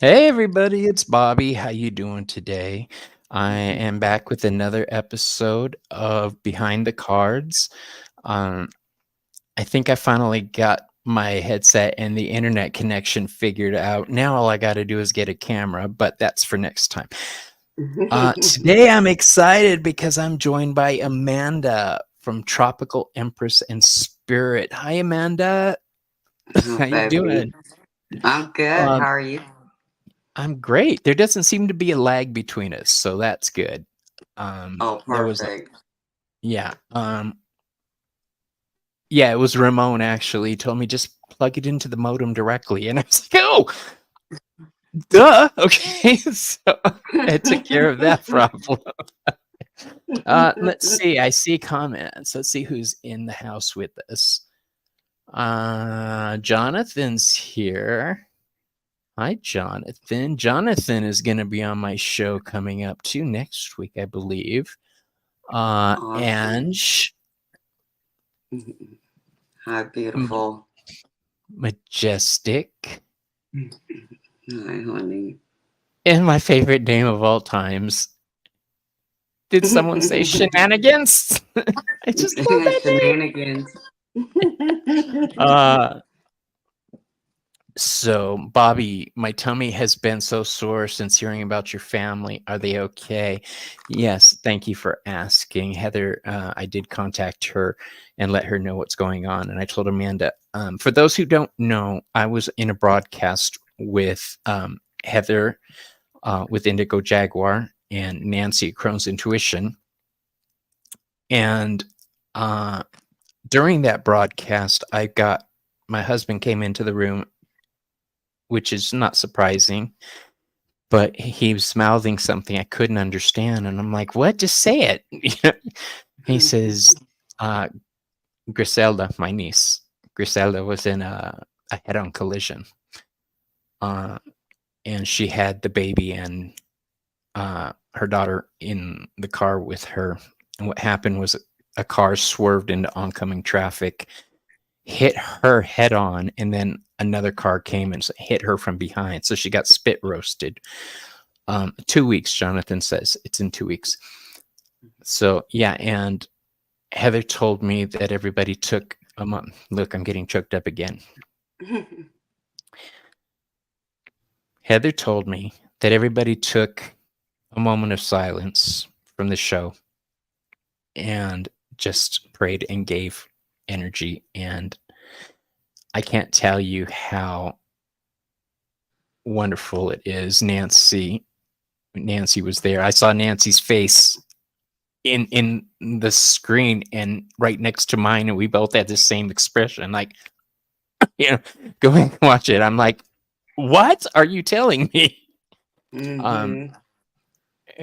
Hey everybody, it's Bobby. How you doing today? I am back with another episode of Behind the Cards. Um, I think I finally got my headset and the internet connection figured out. Now all I got to do is get a camera, but that's for next time. Today I'm excited because I'm joined by Amanda from Tropical Empress and Spirit. Hi Amanda, Oh, how you baby. doing? I'm good. Um, How are you? I'm great. There doesn't seem to be a lag between us, so that's good. Oh, There was perfect. yeah, yeah, it was Ramon actually told me just plug it into the modem directly, and I was like, "Oh, duh." Okay, so I took care of that problem. Let's see. I see comments. Let's see who's in the house with us. Jonathan's here. Hi, Jonathan. Jonathan is going to be on my show coming up too next week, I believe. Awesome. Ange, Hi, M- beautiful. Majestic, Hi, honey. and my favorite name of all times. Did someone say shenanigans? I just love that name. Shenanigans. Uh, so, Bobby, my tummy has been so sore since hearing about your family. Are they okay? Yes, thank you for asking. Heather, I did contact her and let her know what's going on. And I told Amanda, for those who don't know, I was in a broadcast with Heather with Indigo Jaguar and Nancy Crohn's Intuition. And during that broadcast, my husband came into the room, which is not surprising, but he was mouthing something I couldn't understand. And I'm like, what? Just say it. He says, uh, Griselda, my niece, Griselda was in a head on collision. And she had the baby and her daughter in the car with her. And what happened was a car swerved into oncoming traffic, hit her head on, and then another car came and hit her from behind. So she got spit roasted. 2 weeks, Jonathan says. It's in 2 weeks. So, yeah, and Heather told me that everybody took a month. Look, I'm getting choked up again. Heather told me that everybody took a moment of silence from the show and just prayed and gave energy. And I can't tell you how wonderful it is. Nancy was there. I saw Nancy's face in the screen and right next to mine, and we both had the same expression. Like, go and watch it. I'm like, what are you telling me? Um, Mm-hmm.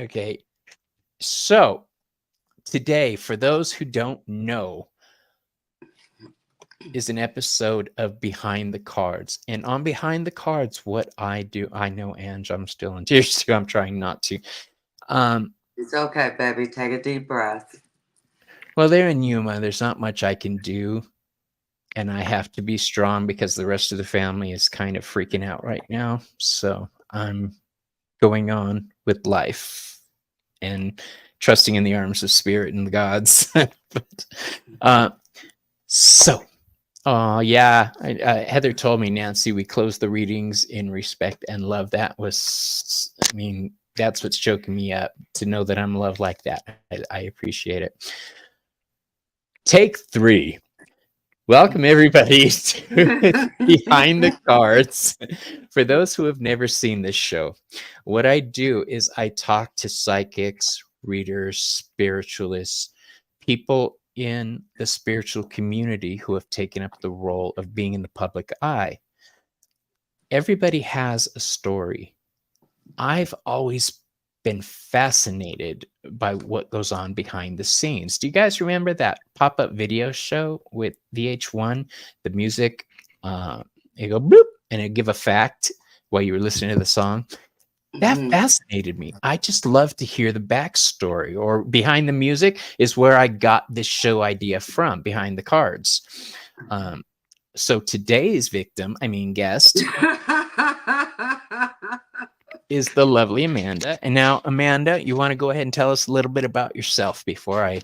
okay. So today, for those who don't know, is an episode of Behind the Cards. And on Behind the Cards, what I do, I know, Ange, I'm still in tears too. I'm trying not to. It's okay, baby. Take a deep breath. Well, they're in Yuma. There's not much I can do. And I have to be strong because the rest of the family is kind of freaking out right now. So I'm going on with life and trusting in the arms of spirit and the gods. but, uh, so yeah, Heather told me, Nancy, we closed the readings in respect and love. That was, I mean, that's what's choking me up to know that I'm loved like that. I appreciate it. Take 3. Welcome everybody to Behind the Cards. For those who have never seen this show, what I do is I talk to psychics, readers, spiritualists, people in the spiritual community who have taken up the role of being in the public eye. Everybody has a story. I've always been fascinated by what goes on behind the scenes. Do you guys remember that pop-up video show with VH1? The music, you go boop, and it give a fact while you were listening to the song. That Mhm. fascinated me. I just love to hear the backstory, or behind the music is where I got this show idea from, Behind the Cards. So today's victim, I mean guest, is the lovely Amanda. And now, Amanda, you want to go ahead and tell us a little bit about yourself before I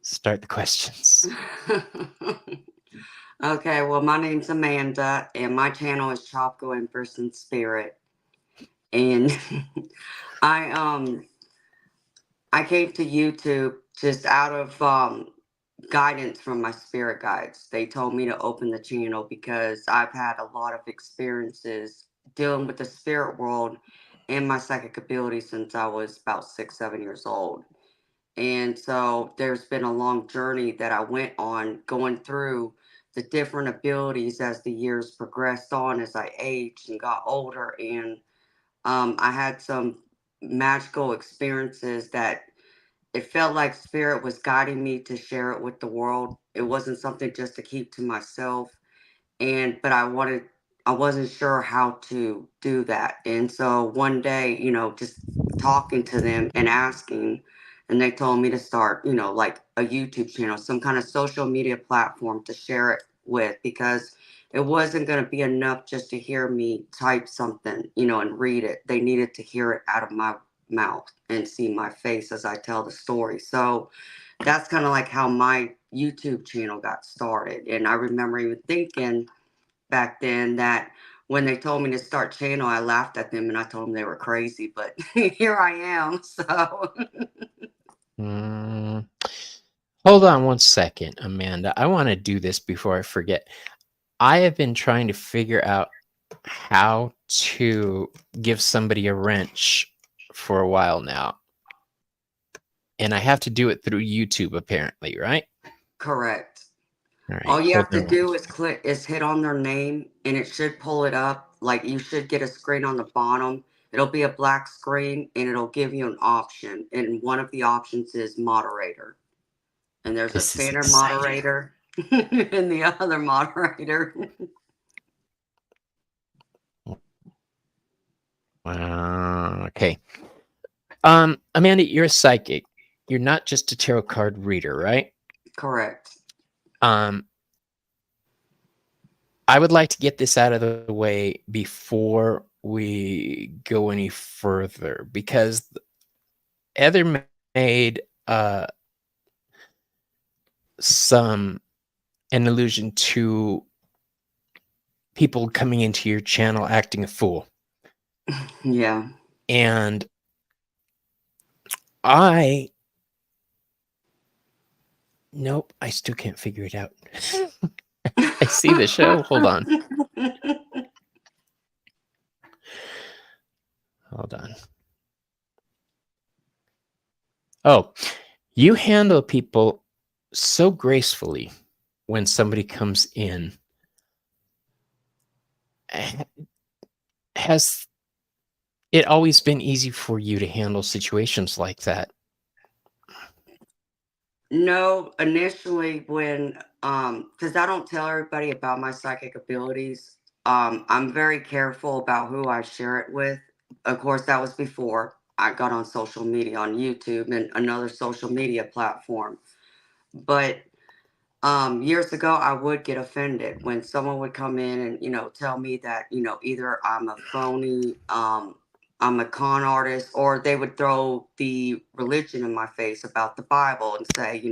start the questions? Okay, well, my name's Amanda, and my channel is Tropical Empress and Spirit. And I I came to YouTube just out of guidance from my spirit guides. They told me to open the channel because I've had a lot of experiences dealing with the spirit world and my psychic ability since I was about 6, 7 years old. And so there's been a long journey that I went on going through the different abilities as the years progressed on as I aged and got older. And I had some magical experiences that it felt like spirit was guiding me to share it with the world. It wasn't something just to keep to myself. And but I wasn't sure how to do that. And so one day, just talking to them and asking, and they told me to start, like a YouTube channel, some kind of social media platform to share it with, because it wasn't going to be enough just to hear me type something, and read it. They needed to hear it out of my mouth and see my face as I tell the story. So that's kind of like how my YouTube channel got started. And I remember even thinking back then that when they told me to start channel, I laughed at them and I told them they were crazy, but here I am. So Mm, hold on one second, Amanda. I want to do this before I forget. I have been trying to figure out how to give somebody a wrench for a while now. And I have to do it through YouTube, apparently, right? correct. All right, All you hold have to on. do is hit on their name and it should pull it up. Like you should get a screen on the bottom. It'll be a black screen and it'll give you an option. And one of the options is moderator. And there's a This is standard exciting. moderator and the other moderator. Okay. Amanda, you're a psychic. You're not just a tarot card reader, right? Correct. Um, I would like to get this out of the way before we go any further, because Heather made some an allusion to people coming into your channel acting a fool. Yeah. And I nope, I still can't figure it out. I see the show. Hold on. Hold on. Oh, you handle people so gracefully when somebody comes in. Has it always been easy for you to handle situations like that? No, initially when because I don't tell everybody about my psychic abilities. I'm very careful about who I share it with. Of course, that was before I got on social media on YouTube and another social media platform. But years ago, I would get offended when someone would come in and, tell me that, either I'm a phony, I'm a con artist, or they would throw the religion in my face about the Bible and say,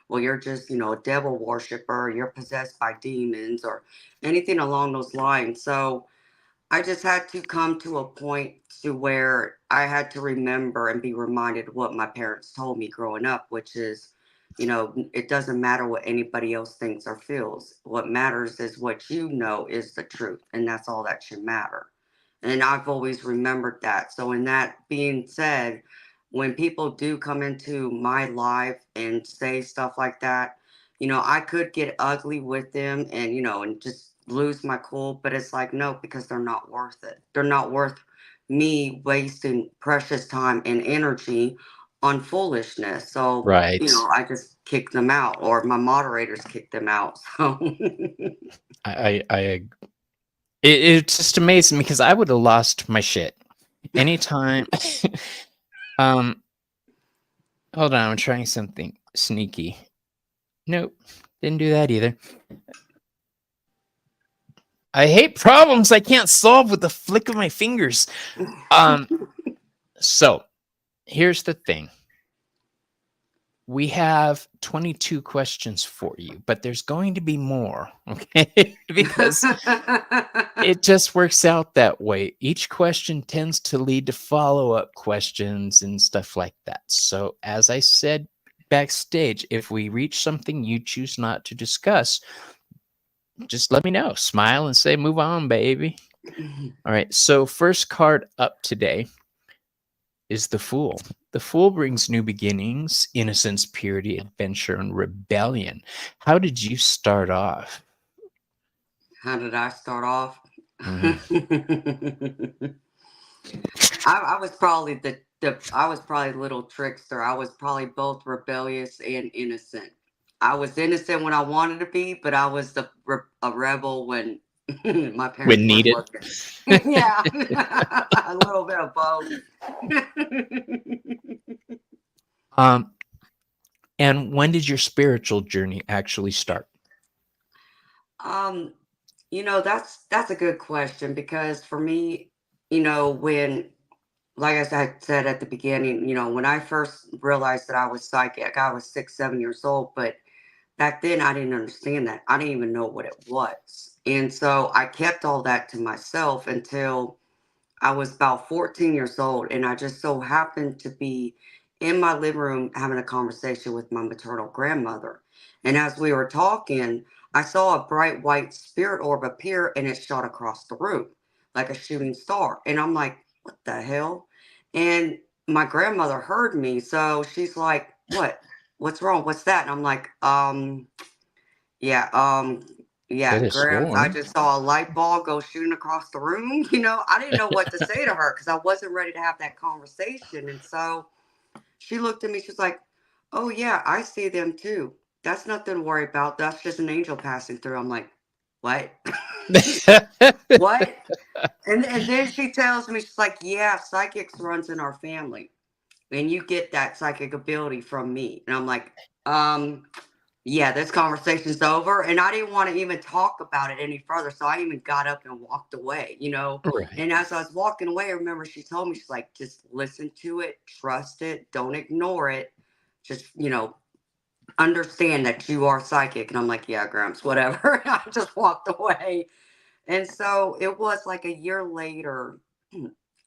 well, you're just, a devil worshiper, you're possessed by demons, or anything along those lines. So, I just had to come to a point to where I had to remember and be reminded what my parents told me growing up, which is, it doesn't matter what anybody else thinks or feels. What matters is what you know is the truth, and that's all that should matter. And I've always remembered that. So, in that being said, when people do come into my life and say stuff like that, I could get ugly with them and, and just lose my cool, but it's like, no, because they're not worth it. They're not worth me wasting precious time and energy on foolishness. So, Right. I just kick them out or my moderators kick them out. So, I it's just amazing because I would have lost my shit anytime. um, hold on, I'm trying something sneaky. Nope, didn't do that either. I hate problems I can't solve with the flick of my fingers. Um, so here's the thing. We have 22 questions for you, but there's going to be more, okay? Because it just works out that way. Each question tends to lead to follow-up questions and stuff like that. So, as I said backstage, if we reach something you choose not to discuss, just let me know. Smile and say, move on, baby. All right. So, first card up today is the Fool. The Fool brings new beginnings, innocence, purity, adventure, and rebellion. How did you start off? How did I start off? Mhm. I was probably the I was probably the little trickster. I was probably both rebellious and innocent. I was innocent when I wanted to be, but I was a rebel when my parents When weren't needed. looking. Yeah, a little bit of both. um, and when did your spiritual journey actually start? um, that's a good question because for me, when like I said at the beginning, when I first realized that I was psychic, I was 6, 7 years old. But back then, I didn't understand that. I didn't even know what it was. And so I kept all that to myself until I was about 14 years old. And I just so happened to be in my living room having a conversation with my maternal grandmother. And as we were talking, I saw a bright white spirit orb appear and it shot across the room like a shooting star. And I'm like, what the hell? And my grandmother heard me. So she's like, what? What's wrong? What's that? And I'm like, yeah, Could yeah, have Gramps, I sworn. just saw a light bulb go shooting across the room. I didn't know what to say to her because I wasn't ready to have that conversation. And so she looked at me, she's like, oh, yeah, I see them too. That's nothing to worry about. That's just an angel passing through. I'm like, what? What? And then she tells me, she's like, yeah, psychics runs in our family. And you get that psychic ability from me. And I'm like, um, yeah, this conversation's over. And I didn't want to even talk about it any further. So I even got up and walked away. Right. And as I was walking away, I remember she told me, she's like, just listen to it, trust it, don't ignore it. Just, understand that you are psychic. And I'm like, yeah, Gramps, whatever. I just walked away. And so it was like a year later.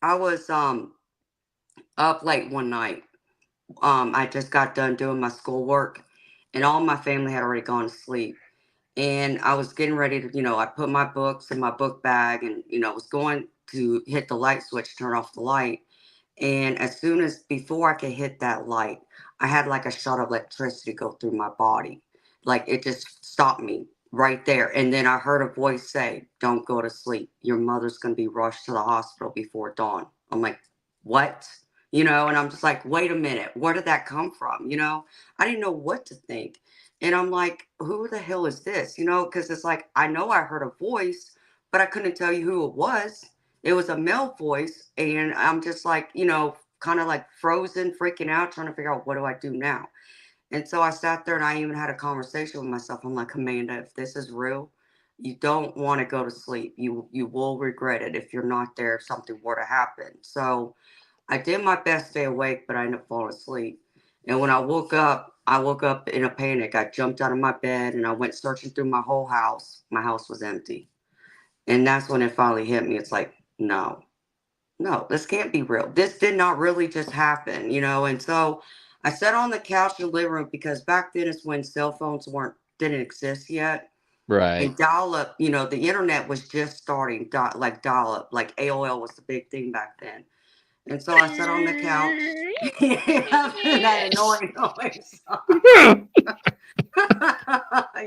I was up late one night. I just got done doing my schoolwork and all my family had already gone to sleep. And I was getting ready to, I put my books in my book bag and, was going to hit the light switch, turn off the light. And as soon as before I could hit that light, I had like a shot of electricity go through my body. Like it just stopped me right there. And then I heard a voice say, don't go to sleep. Your mother's going to be rushed to the hospital before dawn. I'm like, what? And I'm just like, wait a minute, where did that come from? I didn't know what to think. And I'm like, who the hell is this? Because it's like, I know I heard a voice, but I couldn't tell you who it was. It was a male voice. And I'm just like, kind of like frozen, freaking out, trying to figure out what do I do now. And so I sat there and I even had a conversation with myself. I'm like, Amanda, if this is real, you don't want to go to sleep. You will regret it if you're not there, if something were to happen. So I did my best to stay awake, but I ended up falling asleep. And when I woke up in a panic. I jumped out of my bed and I went searching through my whole house. My house was empty. And that's when it finally hit me. It's like, no, no, this can't be real. This did not really just happen. And so I sat on the couch in the living room because back then is when cell phones didn't exist yet. Right. And dial up, the internet was just starting, like dial up, like AOL was the big thing back then. And so I sat on the couch. That annoying noise.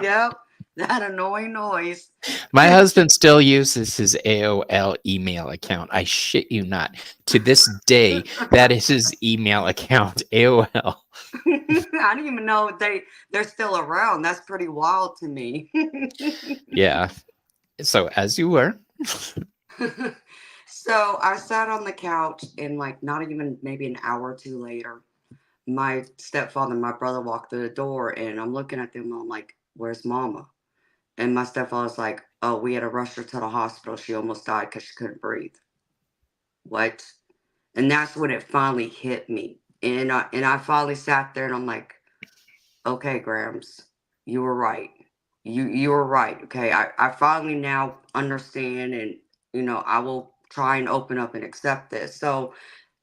Yep, that annoying noise. My husband still uses his AOL email account. I shit you not. To this day, that is his email account, AOL. I didn't even know they're still around. That's pretty wild to me. Yeah. So, as you were. So I sat on the couch and like not even maybe an hour or two later, my stepfather and my brother walked through the door and I'm looking at them and I'm like, where's mama? And my stepfather's like, "Oh, we had to rush her to the hospital. She almost died because she couldn't breathe." What? And that's when it finally hit me. And I finally sat there and I'm like, "Okay, Grams, you were right. You were right. Okay, I finally now understand, and I will try and open up and accept this." So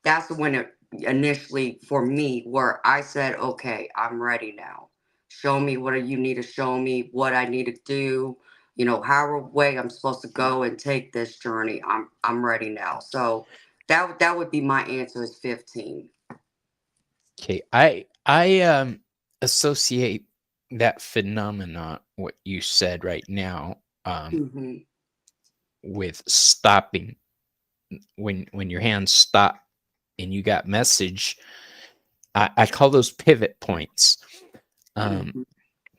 that's when it initially for me where I said, "Okay, I'm ready now. Show me what you need to show me, what I need to do, however way I'm supposed to go and take this journey. I'm ready now." So that would be my answer is 15. Okay, I associate that phenomena, what you said right now, Mhm. with stopping when your hands stop and you got message. I call those pivot points. Um, Mhm.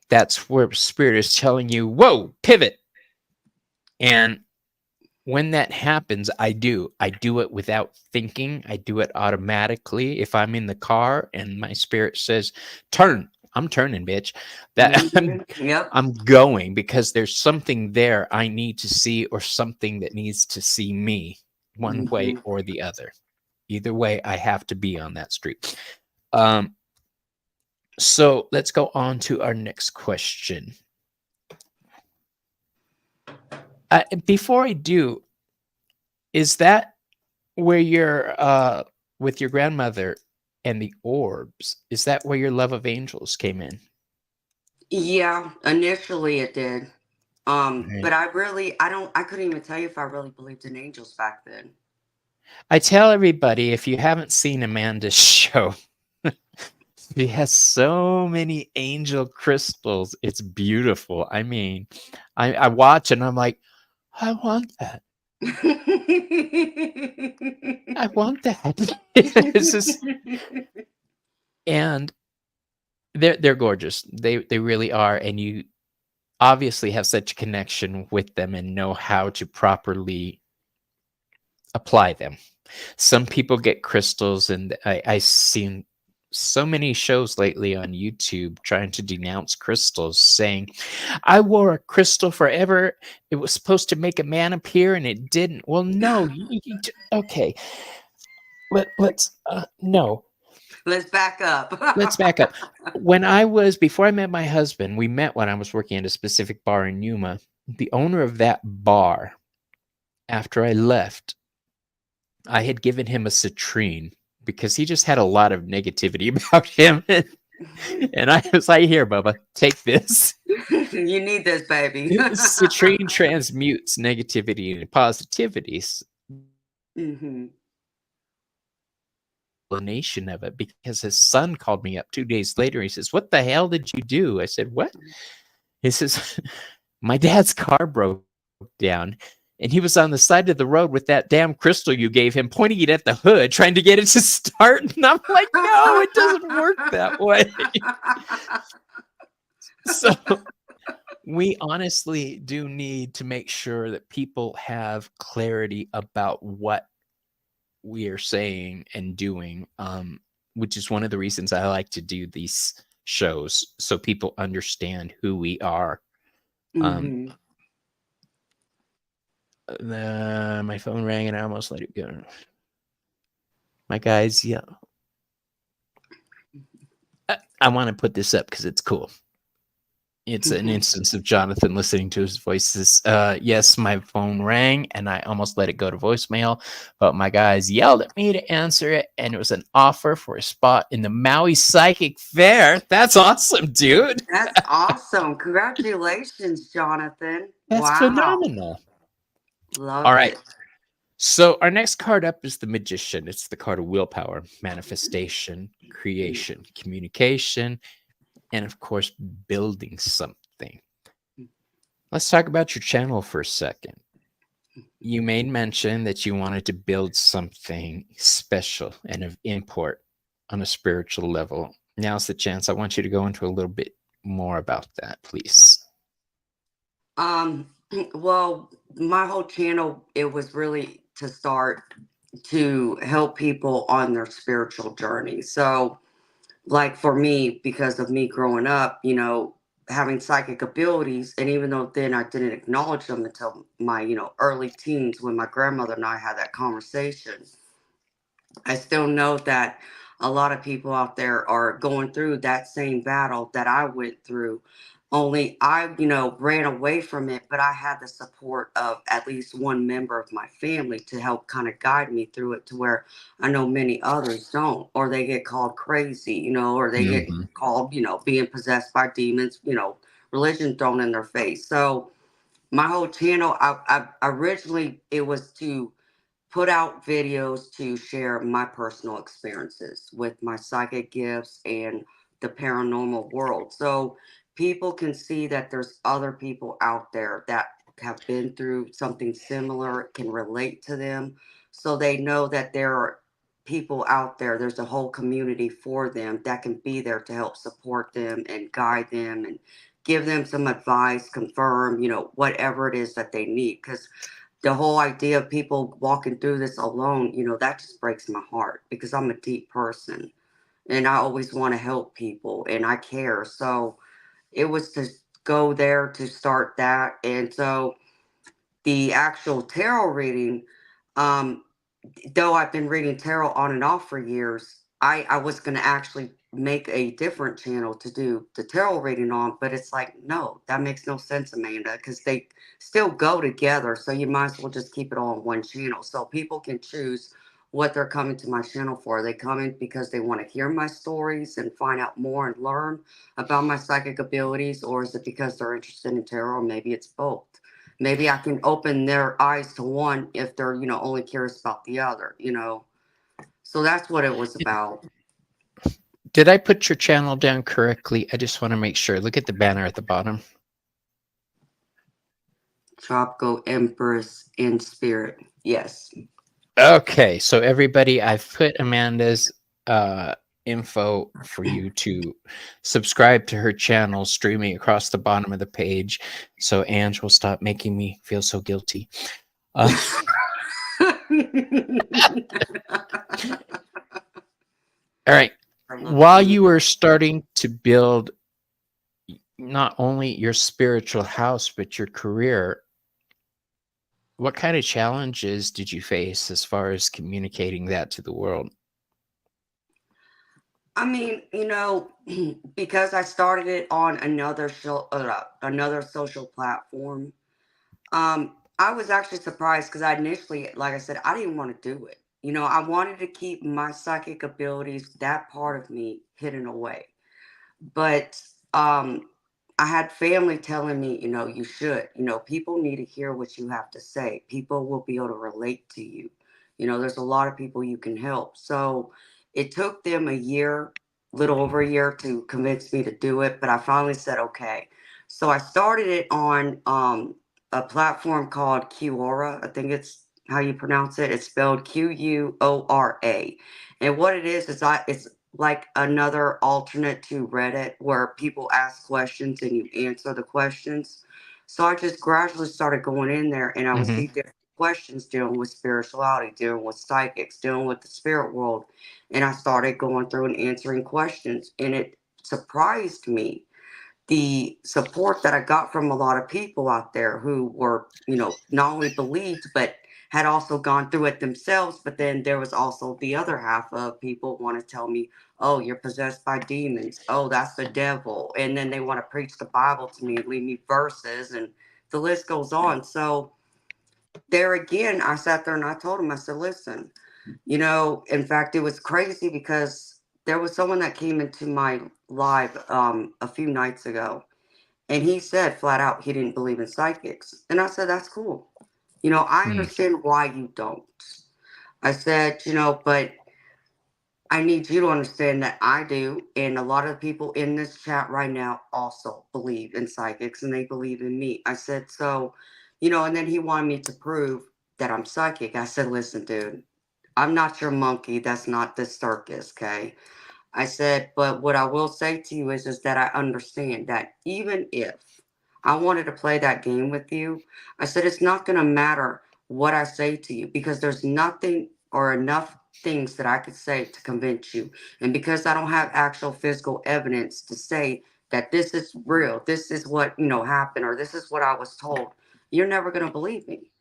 that's where spirit is telling you, "Whoa, pivot!" And when that happens, I do it without thinking. I do it automatically. If I'm in the car and my spirit says turn, I'm turning, bitch. That i'm Mhm. Yep. i'm going, because there's something there I need to see, or something that needs to see me, one way Mhm. or the other. Either way, I have to be on that street. So let's go on to our next question. Before I do, is that where you're with your grandmother and the orbs? Is that where your love of angels came in? Yeah, initially it did. Right. But I couldn't even tell you if I really believed in angels back then. I tell everybody, if you haven't seen Amanda's show, she has so many angel crystals. It's beautiful. I mean, I watch and I'm like, I want that. I want that. It's just, and they're gorgeous. They really are, and you obviously have such a connection with them and know how to properly apply them. Some people get crystals, and I've seen so many shows lately on YouTube trying to denounce crystals, saying, "I wore a crystal forever. It was supposed to make a man appear, and it didn't." Well, no, okay. Let's no. Let's back up. Let's back up. Before I met my husband, we met when I was working at a specific bar in Yuma. The owner of that bar, after I left, I had given him a citrine because he just had a lot of negativity about him. And I was like, "Here, Bubba, take this." You need this, baby. Citrine transmutes negativity into positivity. Hmm. Explanation of it, because his son called me up 2 days later. He says, "What the hell did you do?" I said, "What?" He says, "My dad's car broke down, and he was on the side of the road with that damn crystal you gave him, pointing it at the hood, trying to get it to start." And I'm like, "No, it doesn't work that way." So we honestly do need to make sure that people have clarity about what we are saying and doing, which is one of the reasons I like to do these shows, so people understand who we are. Um, Hmm. my phone rang and I almost let it go. My guys, yeah. I want to put this up because it's cool. It's an instance of Jonathan listening to his voices. Yes, my phone rang and I almost let it go to voicemail, but my guys yelled at me to answer it, and it was an offer for a spot in the Maui Psychic Fair. That's awesome, dude. That's awesome. Congratulations, Jonathan. That's Wow. phenomenal. All Love right. it. So our next card up is the Magician. It's the card of willpower, manifestation, creation, communication, and of course, building something. Let's talk about your channel for a second. You made mention that you wanted to build something special and of import on a spiritual level. Now's the chance. I want you to go into a little bit more about that, please. Um, well, my whole channel, it was really to start to help people on their spiritual journey. So, like for me, because of me growing up, having psychic abilities. And even though then I didn't acknowledge them until my, early teens when my grandmother and I had that conversation, I still know that a lot of people out there are going through that same battle that I went through. Only I, ran away from it, but I had the support of at least one member of my family to help kind of guide me through it to where I know many others don't, or they get called crazy, or they get Mhm. called, being possessed by demons, religion thrown in their face. So my whole channel, I originally, it was to put out videos to share my personal experiences with my psychic gifts and the paranormal world. So people can see that there's other people out there that have been through something similar, can relate to them. So they know that there are people out there, there's a whole community for them that can be there to help support them and guide them and give them some advice, confirm, whatever it is that they need. Because the whole idea of people walking through this alone, that just breaks my heart because I'm a deep person and I always want to help people and I care. So it was to go there to start that. And so the actual tarot reading, um, though I've been reading tarot on and off for years, I was going to actually make a different channel to do the tarot reading on, but it's like, no, that makes no sense, Amanda, because they still go together. So you might as well just keep it all on one channel so people can choose what they're coming to my channel for. Are they coming because they want to hear my stories and find out more and learn about my psychic abilities, or is it because they're interested in tarot? Or maybe it's both. Maybe I can open their eyes to one if they're, only curious about the other. So that's what it was about. Did I put your channel down correctly? I just wanna make sure. Look at the banner at the bottom. Tropical Empress in spirit. Yes. Okay, so everybody, I've put Amanda's, info for you to subscribe to her channel streaming across the bottom of the page, so Ange will stop making me feel so guilty. Uh, alright. I love While you. you were starting to build not only your spiritual house, but your career, what kind of challenges did you face as far as communicating that to the world? I mean, because I started it on another social platform. I was actually surprised because I initially, like I said, I didn't want to do it. I wanted to keep my psychic abilities, that part of me, hidden away. But I had family telling me, you should. People need to hear what you have to say. People will be able to relate to you. There's a lot of people you can help. So it took them a year, little over a year, to convince me to do it. But I finally said, okay. So I started it on a platform called Quora. I think it's how you pronounce it. It's spelled Quora. And what it is it's like another alternate to Reddit where people ask questions and you answer the questions. So I just gradually started going in there and I would Mhm. see different questions dealing with spirituality, dealing with psychics, dealing with the spirit world. And I started going through and answering questions. And it surprised me the support that I got from a lot of people out there who were, not only believed, but had also gone through it themselves. But then there was also the other half of people want to tell me, oh, you're possessed by demons. Oh, that's the devil. And then they want to preach the Bible to me, leave me verses, and the list goes on. So there again, I sat there and I told him, I said, listen, in fact, it was crazy because there was someone that came into my live a few nights ago and he said flat out he didn't believe in psychics. And I said, that's cool. I Mm. understand why you don't. I said, but I need you to understand that I do. And a lot of people in this chat right now also believe in psychics and they believe in me. I said, so, and then he wanted me to prove that I'm psychic. I said, listen, dude, I'm not your monkey. That's not the circus, okay? I said, but what I will say to you is that I understand that even if I wanted to play that game with you, I said, it's not going to matter what I say to you because there's nothing or enough things that I could say to convince you. And because I don't have actual physical evidence to say that this is real, this is what, happened, or this is what I was told, you're never going to believe me.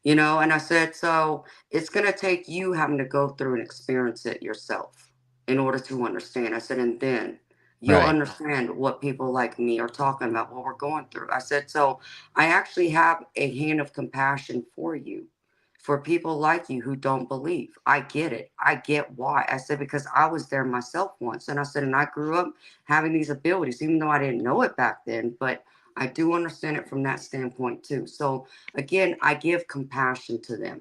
And I said, so it's going to take you having to go through and experience it yourself in order to understand. I said, and then you'll Right. understand what people like me are talking about, what we're going through. I said, so I actually have a hand of compassion for you, for people like you who don't believe. I get it. I get why. I said, because I was there myself once. And I said, and I grew up having these abilities, even though I didn't know it back then, but I do understand it from that standpoint too. So again, I give compassion to them.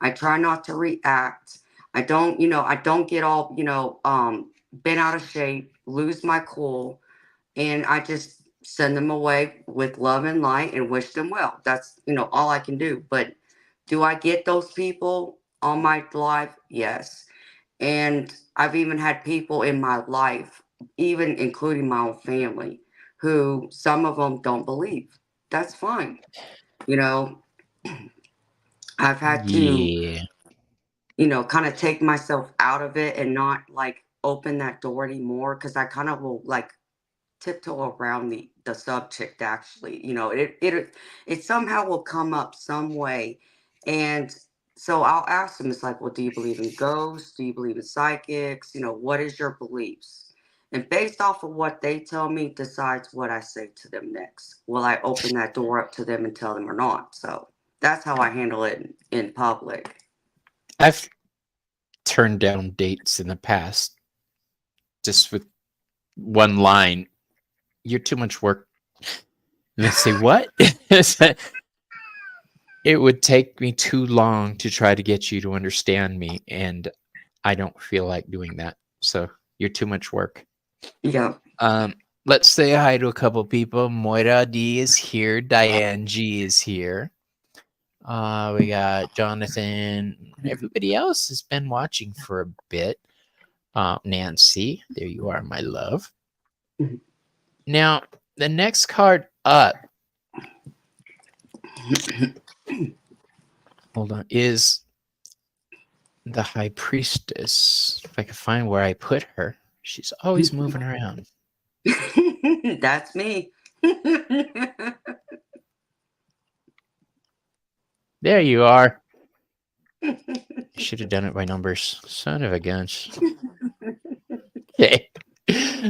I try not to react. I don't get all, bent out of shape, lose my cool, and I just send them away with love and light and wish them well. That's, all I can do. But do I get those people on my life? Yes. And I've even had people in my life, even including my own family, who some of them don't believe. That's fine. You know, I've had to, Yeah. kind of take myself out of it and not like open that door anymore, because I kind of will like tiptoe around the subject. Actually, it somehow will come up some way. And so I'll ask them, it's like, well, do you believe in ghosts? Do you believe in psychics? What is your beliefs? And based off of what they tell me decides what I say to them next. Will I open that door up to them and tell them or not? So that's how I handle it in public. I've turned down dates in the past just with one line. You're too much work. And they say, what? It would take me too long to try to get you to understand me, and I don't feel like doing that. So you're too much work. Yeah. Um, let's say hi to a couple people. Moira D is here. Diane G is here. We got Jonathan. Everybody else has been watching for a bit. Nancy, there you are, my love. Now, the next card up, hold on, is the High Priestess. If I can find where I put her, she's always moving around. That's me. There you are. Should have done it by numbers. Son of a gun. Okay.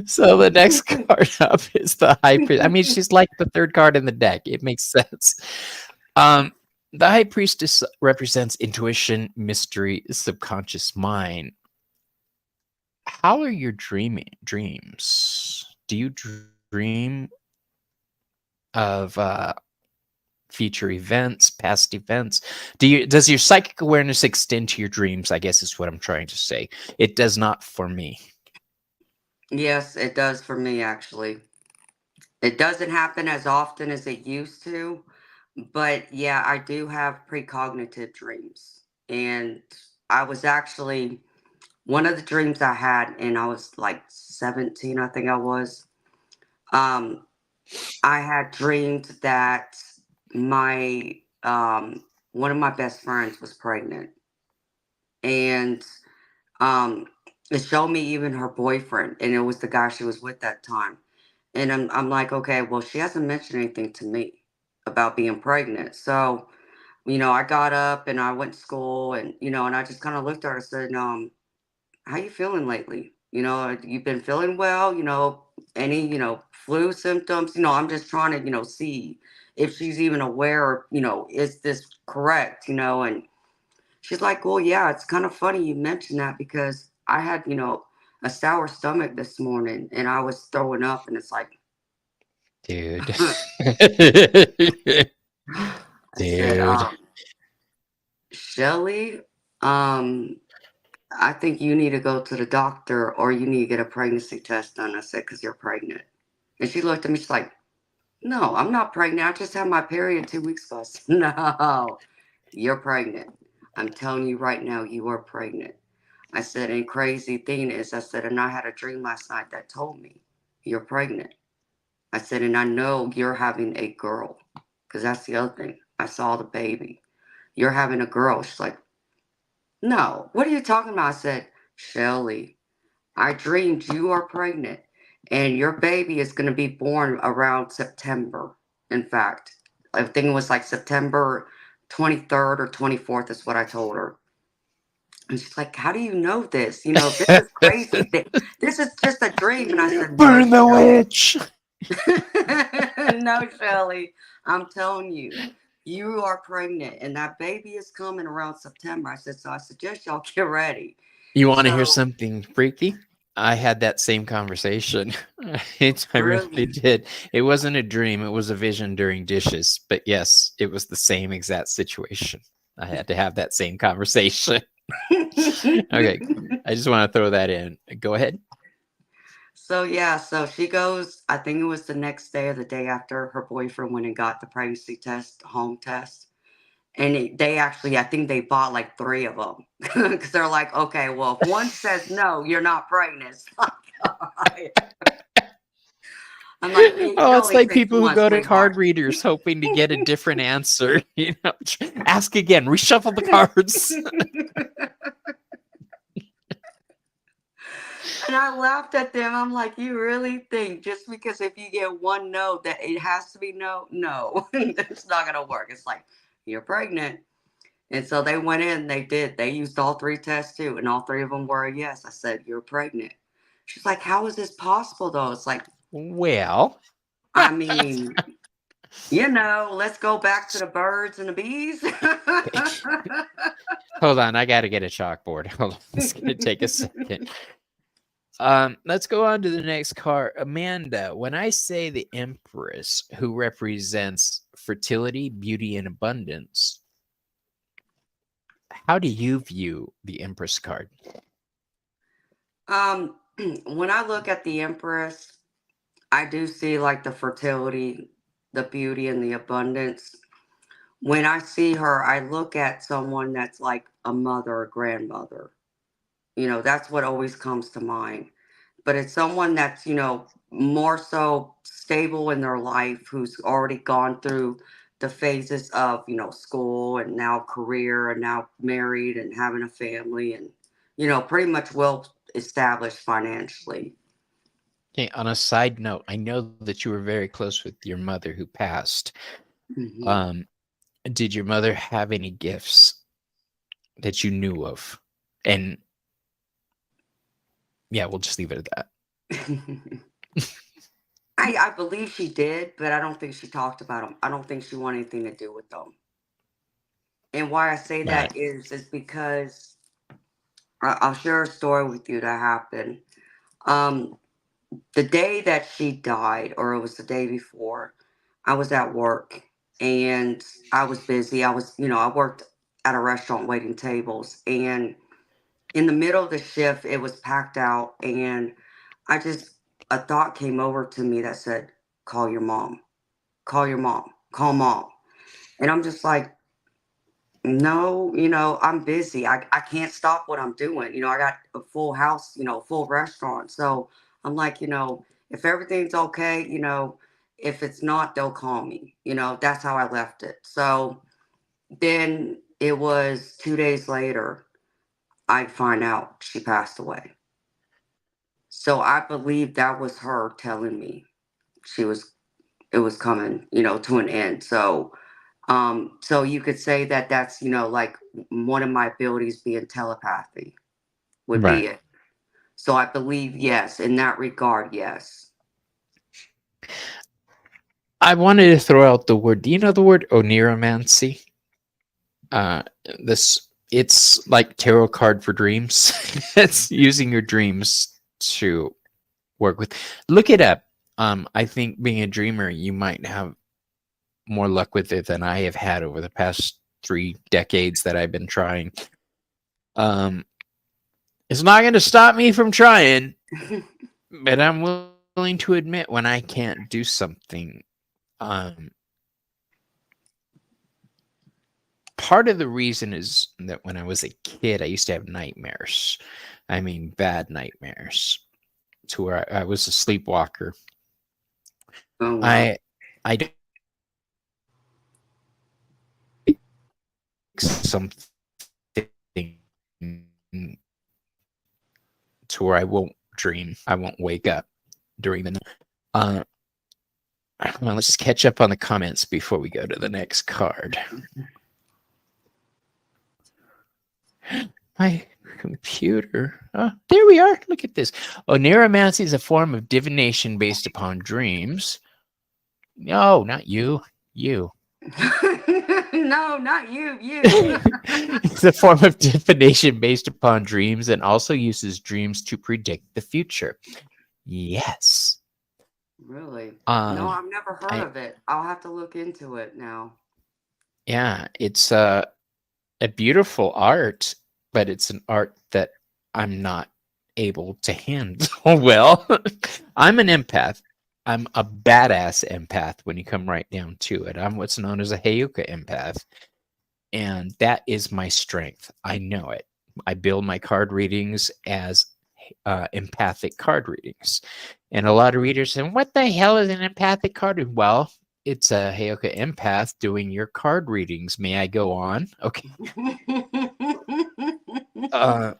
So the next card up is the High Priest. I mean, she's like the third card in the deck. It makes sense. Um, the High Priestess represents intuition, mystery, subconscious mind. How are your dreams? Do you dream of future events, past events? Does your psychic awareness extend to your dreams? I guess is what I'm trying to say. It does not for me. Yes, it does for me, actually. It doesn't happen as often as it used to, but yeah, I do have precognitive dreams. And I was actually, one of the dreams I had, and I was like 17, I think I was. Um, I had dreamed that my one of my best friends was pregnant, and um, it showed me even her boyfriend, and it was the guy she was with that time. And I'm like, okay, well, she hasn't mentioned anything to me about being pregnant. So, I got up and I went to school, and and I just kind of looked at her and said, how you feeling lately? You've been feeling well, any, flu symptoms? I'm just trying to, see if she's even aware, is this correct, and she's like, well, yeah, it's kind of funny you mentioned that, because I had, a sour stomach this morning and I was throwing up, and it's like, Dude. I said, Dude. Shelly, um, I think you need to go to the doctor, or you need to get a pregnancy test done. I said, because you're pregnant. And she looked at me, she's like, no, I'm not pregnant. I just had my period 2 weeks ago. I said, no, you're pregnant. I'm telling you right now, you are pregnant. I said, and crazy thing is, I said, and I had a dream last night that told me you're pregnant. I said, and I know you're having a girl, because that's the other thing. I saw the baby. You're having a girl. She's like, no, what are you talking about? I said, Shelly, I dreamed you are pregnant. and your baby is going to be born around September. In fact, I think it was like September 23rd or 24th is what I told her. And she's like, "How do you know this? This is crazy. This is just a dream." And I said, "No, Burn the Shelly." witch. No, Shelly, I'm telling you, you are pregnant and that baby is coming around September. I said, so I suggest y'all get ready. You want to hear So, something freaky? I had that same conversation. I really really. did. It wasn't a dream, it was a vision during dishes. But yes, it was the same exact situation. I had to have that same conversation. Okay, I just want to throw that in. Go ahead. So, yeah, so she goes, I think it was the next day or the day after her boyfriend went and got the pregnancy test, home test. And they actually, I think they bought like three of them because they're like, okay, well, if one says no, you're not pregnant. It's like, all right. I'm like, it Oh, it's only like takes people who one, go to card sweetheart. readers hoping to get a different answer. Ask again, reshuffle the cards. And I laughed at them. I'm like, you really think just because if you get one no that it has to be no? No, it's not gonna work. It's like you're pregnant. And so they went in, they did. They used all three tests too, and all three of them were a yes. I said, you're pregnant. She's like, how is this possible though? It's like, Well, I mean, let's go back to the birds and the bees. hold on, I gotta get a chalkboard. Hold on, it's gonna take a second. Let's go on to the next card. Amanda, when I say the Empress, who represents fertility, beauty, and abundance, how do you view the Empress card? um, when I look at the Empress, I do see like the fertility, the beauty, and the abundance. When I see her, I look at someone that's like a mother or grandmother. That's what always comes to mind. But it's someone that's, more so stable in their life, who's already gone through the phases of, school and now career and now married and having a family and, pretty much well established financially. Okay, on a side note, I know that you were very close with your mother who passed. Hmm. Um, did your mother have any gifts that you knew of? And yeah, we'll just leave it at I believe she did, but I don't think she talked about them. I don't think she wanted anything to do with them. And why I say that. that is because I'll share a story with you that happened. Um, the day that she died, or it was the day before, I was at work and I was busy. I worked at a restaurant waiting tables, and in the middle of the shift, it was packed out, and I just a thought came over to me that said, "Call your mom, call your mom, call mom," and I'm just like, no, I'm busy. I can't stop what I'm doing. I got a full house, full restaurant. So I'm like, if everything's okay, if it's not, they'll call me. That's how I left it. So then it was 2 days later, I find out she passed away. So I believe that was her telling me she was it was coming, to an end. So you could say that that's, like one of my abilities being telepathy would Right. be it. So I believe, yes, in that regard, yes. I wanted to throw out the word. Do you know the word oniromancy? Uh, this it's like tarot card for dreams. It's using your dreams to work with. Look it up. I think being a dreamer, you might have more luck with it than I have had over the past 3 decades that I've been trying. Um, it's not going to stop me from trying, but I'm willing to admit when I can't do something. Um, Part of the reason is that when I was a kid, I used to have nightmares. I mean, bad nightmares, to where I was a sleepwalker. Oh, wow. I don't like something to where I won't dream. I won't wake up. during the night. Uh, well, let's catch up on the comments before we go to the next card. My computer. Oh, there we are. Look at this. Oh, neuromancy is a form of divination based upon dreams. No, not you. You. No, not you. It's a form of divination based upon dreams and also uses dreams to predict the future. Yes. Really? No, Um, I've never heard I of it. I'll have to look into it now. yeah, it's a beautiful art, but it's an art that I'm not able to handle well. I'm an empath. I'm a badass empath when you come right down to it. I'm what's known as a Hayuka empath. And that is my strength. I know it. I build my card readings as empathic card readings. And a lot of readers say, what the hell is an empathic card reading? Well, it's a Heyoka empath doing your card readings. May I go on? Okay. Uh,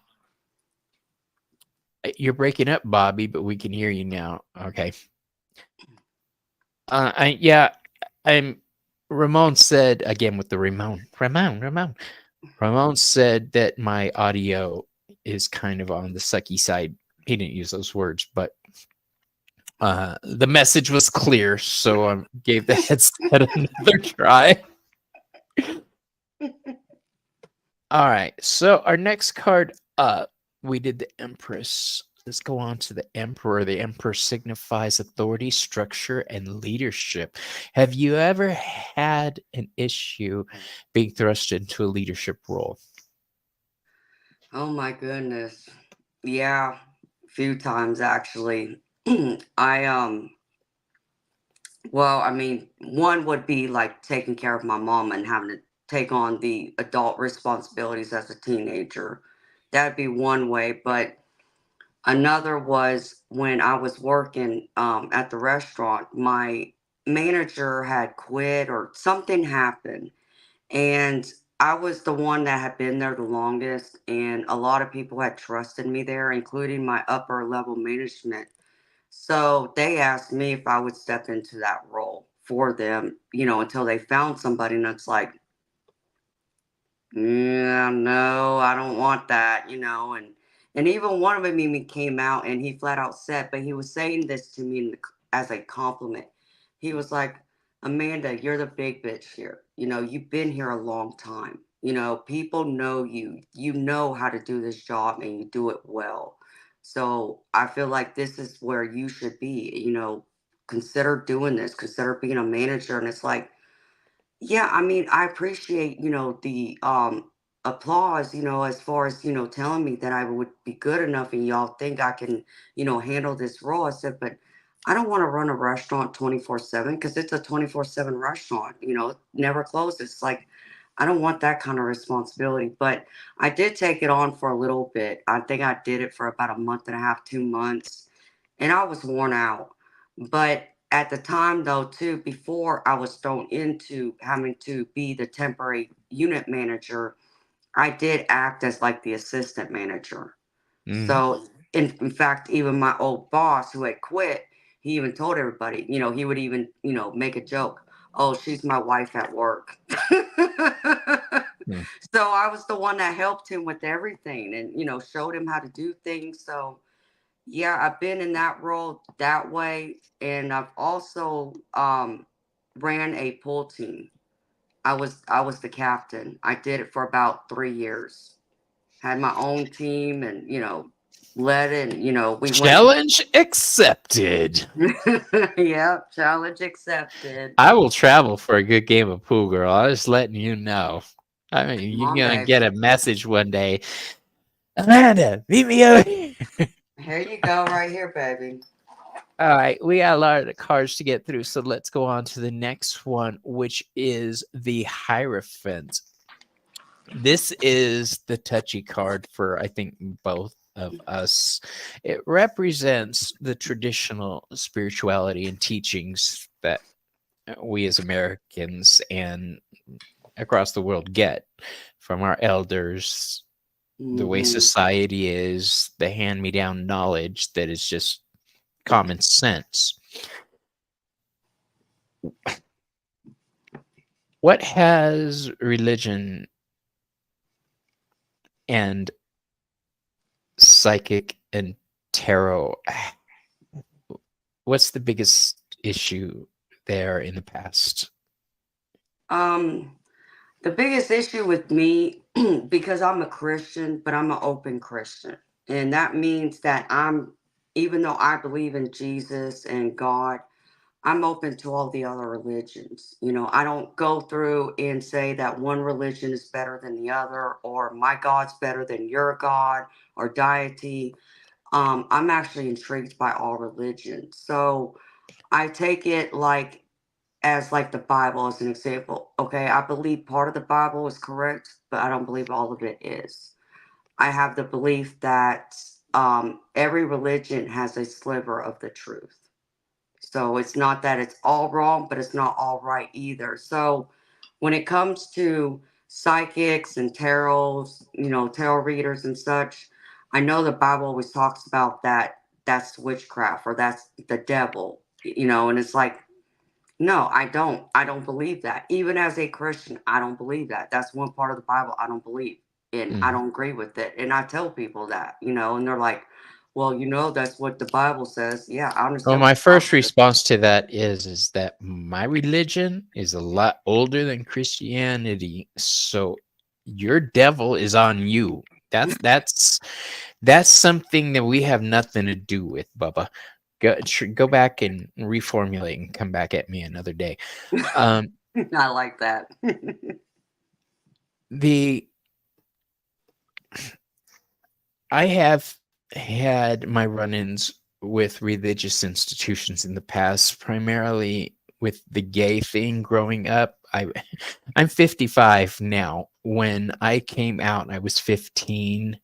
you're breaking up, Bobby, but we can hear you now. Okay. Yeah, I'm. Ramon said again with the Ramon said that my audio is kind of on the sucky side. He didn't use those words, but the message was clear, so I gave the headset another try. All right, so our next card up, we did the Empress. Let's go on to the Emperor. The Emperor signifies authority, structure, and leadership. Have you ever had an issue being thrust into a leadership role? Oh my goodness. Yeah, a few times actually. I well, I mean, one would be like taking care of my mom and having to take on the adult responsibilities as a teenager. That'd be one way, but another was when I was working at the restaurant, my manager had quit or something happened. And I was the one that had been there the longest, and a lot of people had trusted me there, including my upper level management. So they asked me if I would step into that role for them, until they found somebody. And it's like, yeah, no, I don't want that. And even one of them even came out and he flat out said, but he was saying this to me as a compliment. He was like, Amanda, you're the big bitch here. You've been here a long time. People know you. You know how to do this job and you do it well. So I feel like this is where you should be. Consider doing this. Consider being a manager. And it's like, yeah, I mean, I appreciate, the applause, as far as, telling me that I would be good enough and y'all think I can, handle this role. I said, but I don't want to run a restaurant 24/7 because it's a 24/7 restaurant, it never closes. It's like I don't want that kind of responsibility. But I did take it on for a little bit. I think I did it for about a month and a half, 2 months, and I was worn out. But at the time, though, too, before I was thrown into having to be the temporary unit manager, I did act as like the assistant manager. Mm. So, in fact, even my old boss who had quit, he even told everybody, he would even, make a joke. Oh, she's my wife at work. Mm. So I was the one that helped him with everything and, showed him how to do things. So, yeah, I've been in that role that way, and I've also ran a pool team. I was the captain. I did it for about 3 years. Had my own team, and led it. And, we went. Challenge accepted. Yeah, challenge accepted. I will travel for a good game of pool, girl. I'm just letting you know. I mean, Come you're on, gonna baby. get a message one day. Amanda, meet me over here. Here you go, right here, baby. All right, we got a lot of cards to get through, so let's go on to the next one, which is the Hierophant. This is the touchy card for, I think, both of us. It represents the traditional spirituality and teachings that we as Americans and across the world get from our elders, the way Hmm. society is, the hand me down knowledge that is just common sense. What has religion and psychic and tarot, what's the biggest issue there in the past? Um, the biggest issue with me, because I'm a Christian, but I'm an open Christian. And that means that even though I believe in Jesus and God, I'm open to all the other religions. I don't go through and say that one religion is better than the other, or my God's better than your God, or deity. I'm actually intrigued by all religions. So I take it as like the Bible as an example. Okay, I believe part of the Bible is correct, but I don't believe all of it is. I have the belief that every religion has a sliver of the truth. So it's not that it's all wrong, but it's not all right either. So when it comes to psychics and tarot readers and such, I know the Bible always talks about that's witchcraft or that's the devil, and it's like, no, I don't. I don't believe that. Even as a Christian, I don't believe that. That's one part of the Bible I don't believe. And I Mhm. don't agree with it. And I tell people that, and they're like, well, that's what the Bible says. Yeah, I Well, understand what my the Bible first says. response to that is that my religion is a lot older than Christianity, so your devil is on you. That's something that we have nothing to do with, Bubba. Go back and reformulate and come back at me another day. Um, I like that. the I have had my run-ins with religious institutions in the past, primarily with the gay thing growing up. I'm 55 now. When I came out, I was 15.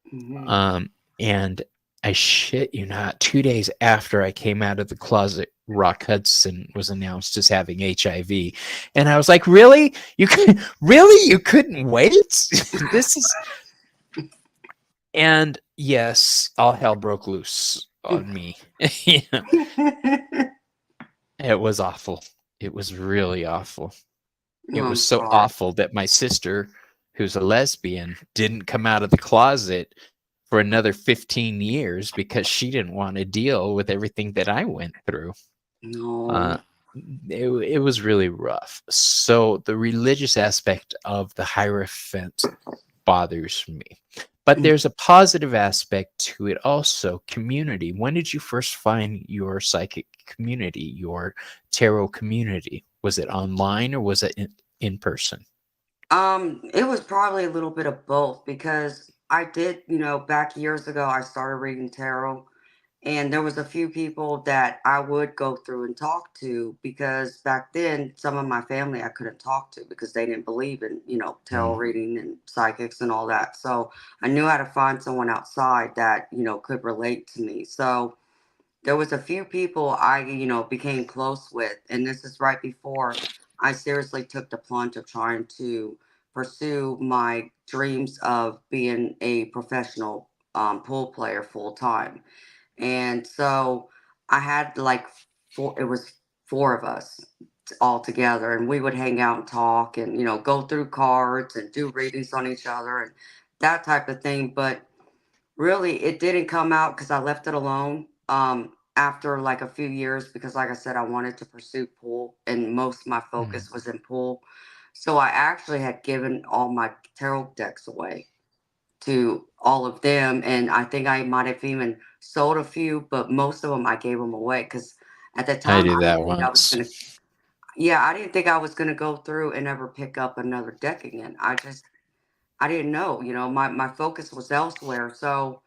Hmm. Um, and I shit you not, 2 days after I came out of the closet, Rock Hudson was announced as having HIV. And I was like, really? Really? You couldn't wait? This is And yes, all hell broke loose on me. Yeah, it was awful. It was really awful. It was I'm so sorry. awful that my sister, who's a lesbian, didn't come out of the closet for another 15 years because she didn't want to deal with everything that I went through. Uh, No. it was really rough. So the religious aspect of the Hierophant bothers me. But there's a positive aspect to it also, community. When did you first find your psychic community, your tarot community? Was it online or was it in person? It was probably a little bit of both because I did, back years ago, I started reading tarot. And there was a few people that I would go through and talk to because back then some of my family I couldn't talk to because they didn't believe in, tarot Mm. reading and psychics and all that. So I knew how to find someone outside that, could relate to me. So there was a few people I, became close with, and this is right before I seriously took the plunge of trying to pursue my dreams of being a professional pool player full time. And so I had like it was four of us all together, and we would hang out and talk and, go through cards and do readings on each other and that type of thing. But really, it didn't come out because I left it alone after like a few years because, like I said, I wanted to pursue pool, and most of my Mm. focus was in pool. So I actually had given all my tarot decks away to all of them, and I think I might have even sold a few, but most of them I gave them away because at the I time did I that didn't think I was once. gonna. Yeah, I didn't think I was gonna go through and ever pick up another deck again. I didn't know, my focus was elsewhere. So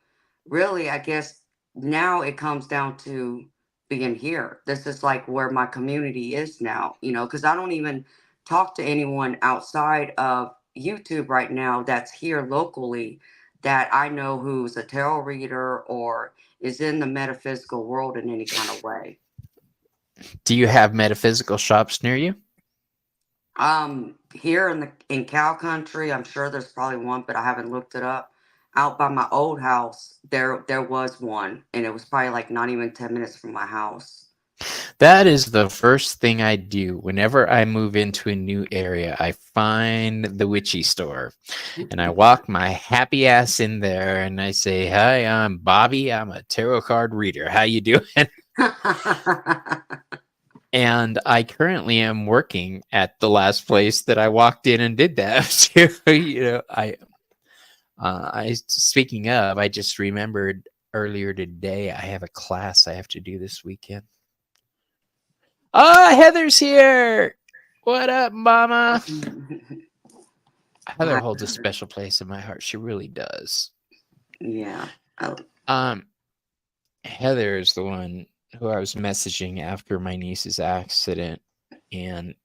really, I guess now it comes down to being here. This is like where my community is now, because I don't even talk to anyone outside of YouTube right now that's here locally that I know who's a tarot reader or is in the metaphysical world in any kind of way. Do you have metaphysical shops near you? Here in Cow Country, I'm sure there's probably one, but I haven't looked it up. out by my old house, there was one, and it was probably like not even 10 minutes from my house. That is the first thing I do whenever I move into a new area. I find the witchy store and I walk my happy ass in there and I say, "Hi, I'm Bobby. I'm a tarot card reader. How you doing?" And I currently am working at the last place that I walked in and did that. I speaking of, I just remembered earlier today I have a class I have to do this weekend. Oh, Heather's here. What up, mama? Heather holds a special place in my heart. She really does. Yeah. Oh. Heather is the one who I was messaging after my niece's accident, and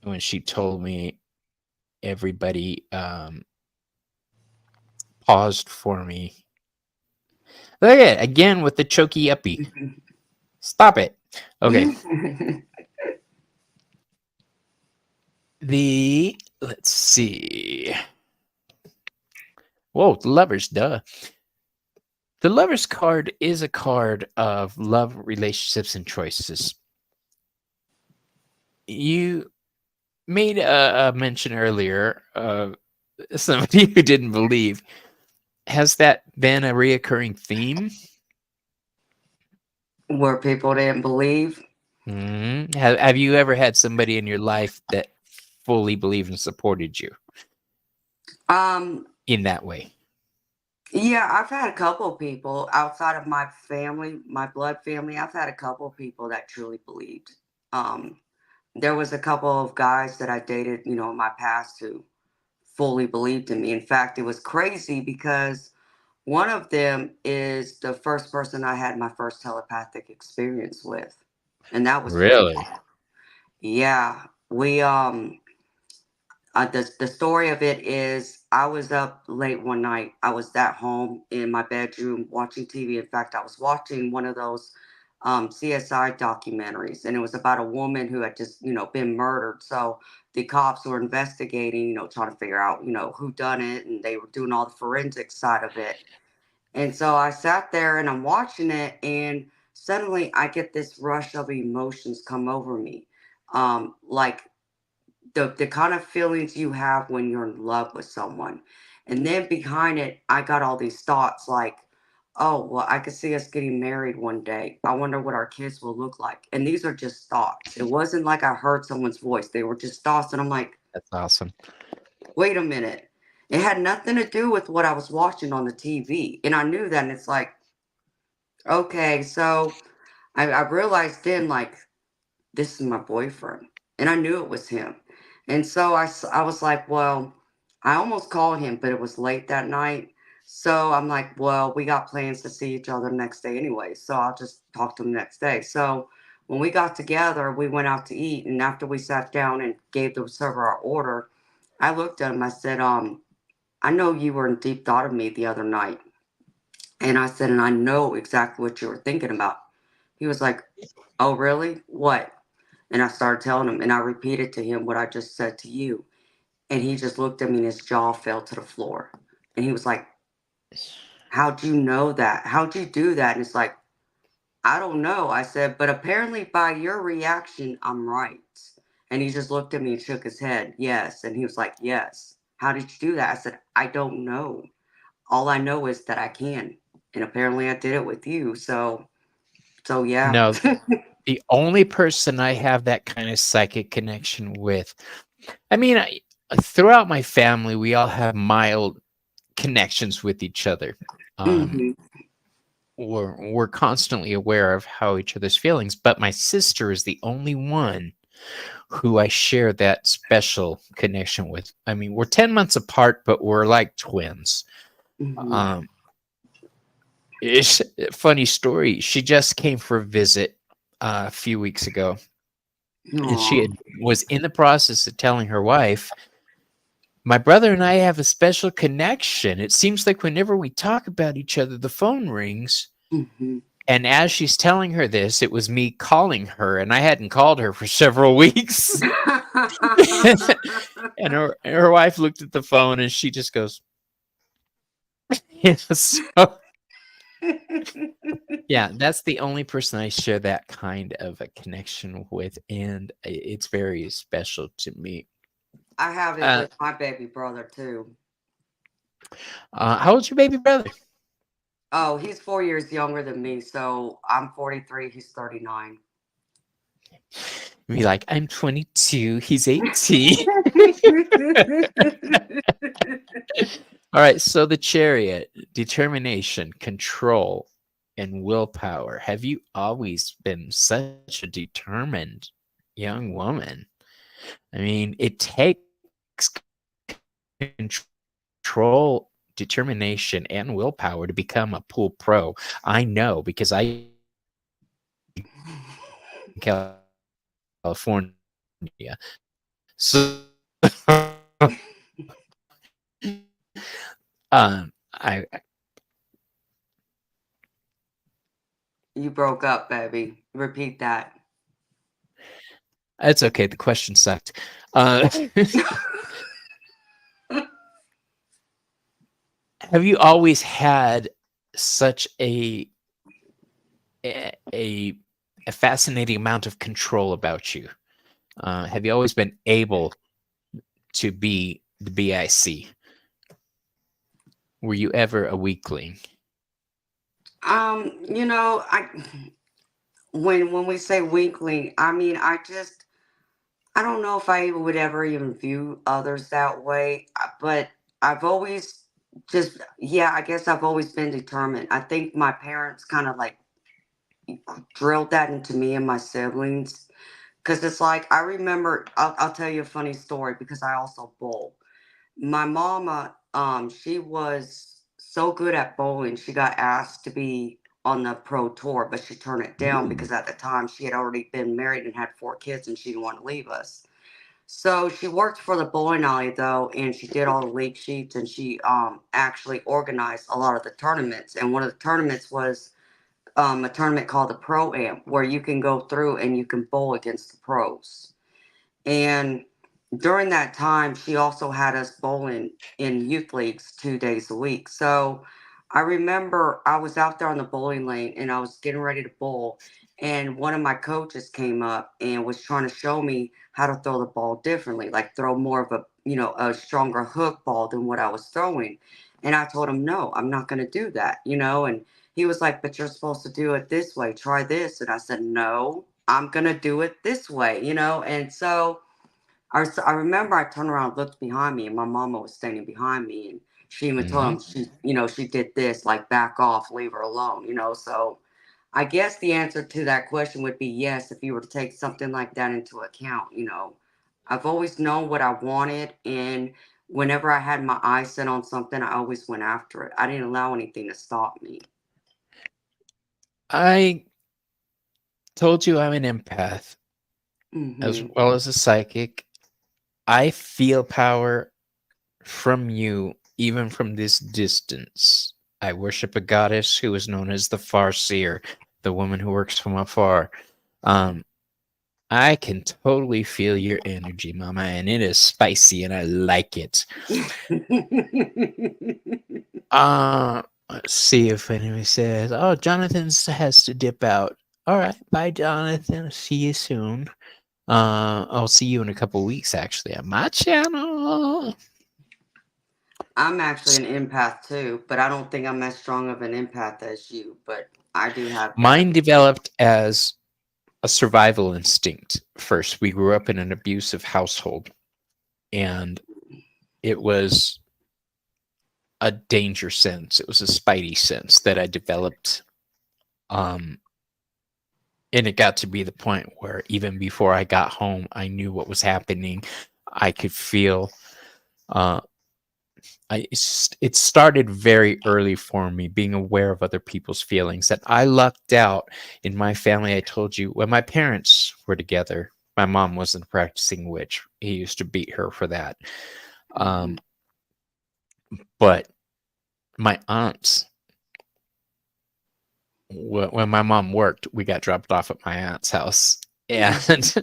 when she told me everybody paused for me. Look at it again with the choky uppy. Stop it. Okay. Let's see. Whoa, the lovers, duh. The Lover's card is a card of love, relationships, and choices. You made a mention earlier of somebody who didn't believe. Has that been a reoccurring theme? Where people didn't believe. Mm-hmm. Have you ever had somebody in your life that fully believed and supported you in that way? Yeah, I've had a couple of people outside of my family, my blood family. I've had a couple of people that truly believed. Um, there was a couple of guys that I dated, in my past who fully believed in me. In fact, it was crazy because one of them is the first person I had my first telepathic experience with, and that was him. Really? Yeah, we the story of it is I was up late one night. I was at home in my bedroom watching TV. In fact, I was watching one of those CSI documentaries, and it was about a woman who had just been murdered. So the cops were investigating, trying to figure out who done it, and they were doing all the forensic side of it. And so I sat there and I'm watching it, and suddenly I get this rush of emotions come over me, like the kind of feelings you have when you're in love with someone. And then behind it, I got all these thoughts like, oh, well, I could see us getting married one day. I wonder what our kids will look like. And these are just thoughts. It wasn't like I heard someone's voice, they were just thoughts. And I'm like, That's awesome. wait a minute. It had nothing to do with what I was watching on the TV. And I knew that. And it's like, okay, so I realized then, like, this is my boyfriend. And I knew it was him. And so I was like, well, I almost called him, but it was late that night. So I'm like, well, we got plans to see each other next day anyway. So I'll just talk to him next day. So when we got together, we went out to eat. And after we sat down and gave the server our order, I looked at him. I said, I know you were in deep thought of me the other night. And I said, and I know exactly what you were thinking about. He was like, oh, really? What? And I started telling him, and I repeated to him what I just said to you. And he just looked at me and his jaw fell to the floor. And he was like, how'd you know that? How'd you do that? And it's like, I don't know. I said, but apparently by your reaction, I'm right. And he just looked at me and shook his head. Yes. And he was like, yes. How did you do that? I said, I don't know. All I know is that I can. And apparently I did it with you. So yeah. No, the only person I have that kind of psychic connection with, I mean, throughout my family, we all have mild connections with each other. Hmm. We're constantly aware of how each other's feelings, but my sister is the only one who I share that special connection with. I mean, we're 10 months apart, but we're like twins. Hmm. Um, it's a funny story. She just came for a visit a few weeks ago, and Aw. was in the process of telling her wife, my brother and I have a special connection. It seems like whenever we talk about each other, the phone rings. Hmm. And as she's telling her this, it was me calling her, and I hadn't called her for several weeks. And her wife looked at the phone and she just goes, Yeah, so yeah, that's the only person I share that kind of a connection with, and it's very special to me. I have it Uh, with my baby brother too. how old's your baby brother? Oh, he's 4 years younger than me, so I'm 43. He's 39. Be like, I'm 22, he's 18. All right, so the chariot, determination, control, and willpower. Have you always been such a determined young woman? I mean, it takes control, determination, and willpower to become a pool pro. I know because I used to be in California. So I You broke up, baby. Repeat that. it's okay. The question sucked. Uh, have you always had such a a fascinating amount of control about you? Have you always been able to be the BIC? Were you ever a weakling? I when we say weakling, I mean I don't know if I would ever even view others that way, but I've always just yeah, I guess I've always been determined. I think my parents kind of like drilled that into me and my siblings because it's like I remember. I'll tell you a funny story because I also bowl. My mama, she was so good at bowling. She got asked to be on the pro tour, but she turned it down because at the time she had already been married and had 4 kids, and she didn't want to leave us. So she worked for the bowling alley though, and she did all the league sheets, and she actually organized a lot of the tournaments. And one of the tournaments was a tournament called the Pro Am, where you can go through and you can bowl against the pros. And during that time, she also had us bowling in youth leagues 2 days a week. So I remember I was out there on the bowling lane and I was getting ready to bowl. And one of my coaches came up and was trying to show me how to throw the ball differently, like throw more of a stronger hook ball than what I was throwing. And I told him, no, I'm not going to do that. And he was like, but you're supposed to do it this way. Try this. And I said, no, I'm going to do it this way. And so I remember I turned around, looked behind me, and my mama was standing behind me, and she even told Mhm. him she did this, like back off, leave her alone. So I guess the answer to that question would be yes, if you were to take something like that into account. I've always known what I wanted, and whenever I had my eyes set on something, I always went after it. I didn't allow anything to stop me. I told you I'm an empath as Hmm. well as a psychic. I feel power from you, even from this distance. I worship a goddess who is known as the Farseer, the woman who works from afar. Um, I can totally feel your energy, Mama, and it is spicy, and I like it. Let's see if anybody says, "Oh, Jonathan has to dip out." All right, bye, Jonathan. See you soon. I'll see you in a couple weeks, actually, on my channel. I'm actually an empath too, but I don't think I'm as strong of an empath as you, but I do have that. Mine developed as a survival instinct first. We grew up in an abusive household, and it was a danger sense. It was a spidey sense that I developed. Um, and it got to be the point where even before I got home, I knew what was happening. I could feel. Uh, it started very early for me, being aware of other people's feelings. That I lucked out in my family. I told you when my parents were together, my mom wasn't a practicing witch. He used to beat her for that. Mhm. Um, but my aunts, when my mom worked, we got dropped off at my aunt's house, and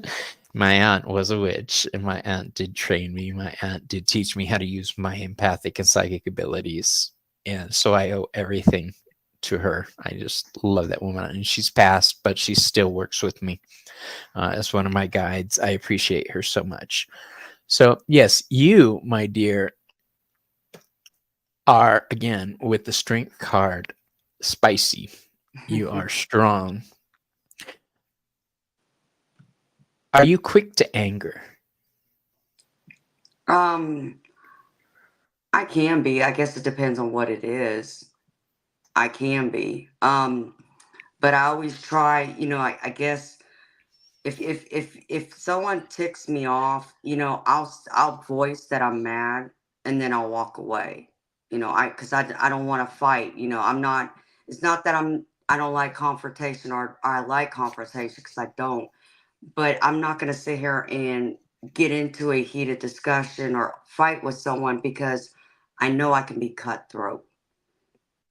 my aunt was a witch, and my aunt did train me. My aunt did teach me how to use my empathic and psychic abilities. and so I owe everything to her. I just love that woman, and she's passed, but she still works with me as one of my guides. I appreciate her so much. So yes, you, my dear, are again with the strength card spicy. You are strong. Are you quick to anger? um, I can be. I guess it depends on what it is. I can be. But I always try, I guess if someone ticks me off, I'll voice that I'm mad and then I'll walk away. Because I don't want to fight. I'm not. It's not that I don't like confrontation or I like confrontation because I don't. But I'm not going to sit here and get into a heated discussion or fight with someone because I know I can be cutthroat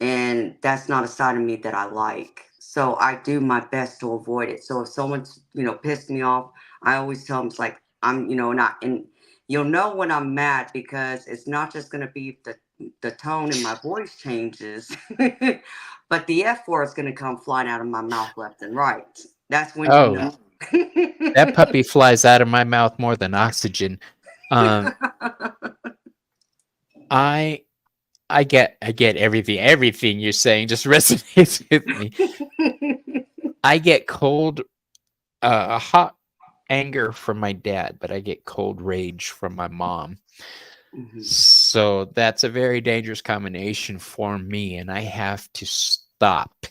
and that's not a side of me that I like. So I do my best to avoid it. So if someone's, pissed me off, I always tell them it's like I'm, not, and you'll know when I'm mad because it's not just going to be the tone in my voice changes, but the F word is going to come flying out of my mouth left and right. That's when you Oh, know. that puppy flies out of my mouth more than oxygen. Um, I I get everything you're saying just resonates with me. I get cold, hot anger from my dad, but I get cold rage from my mom. Mhm, So that's a very dangerous combination for me, and I have to stop mhm,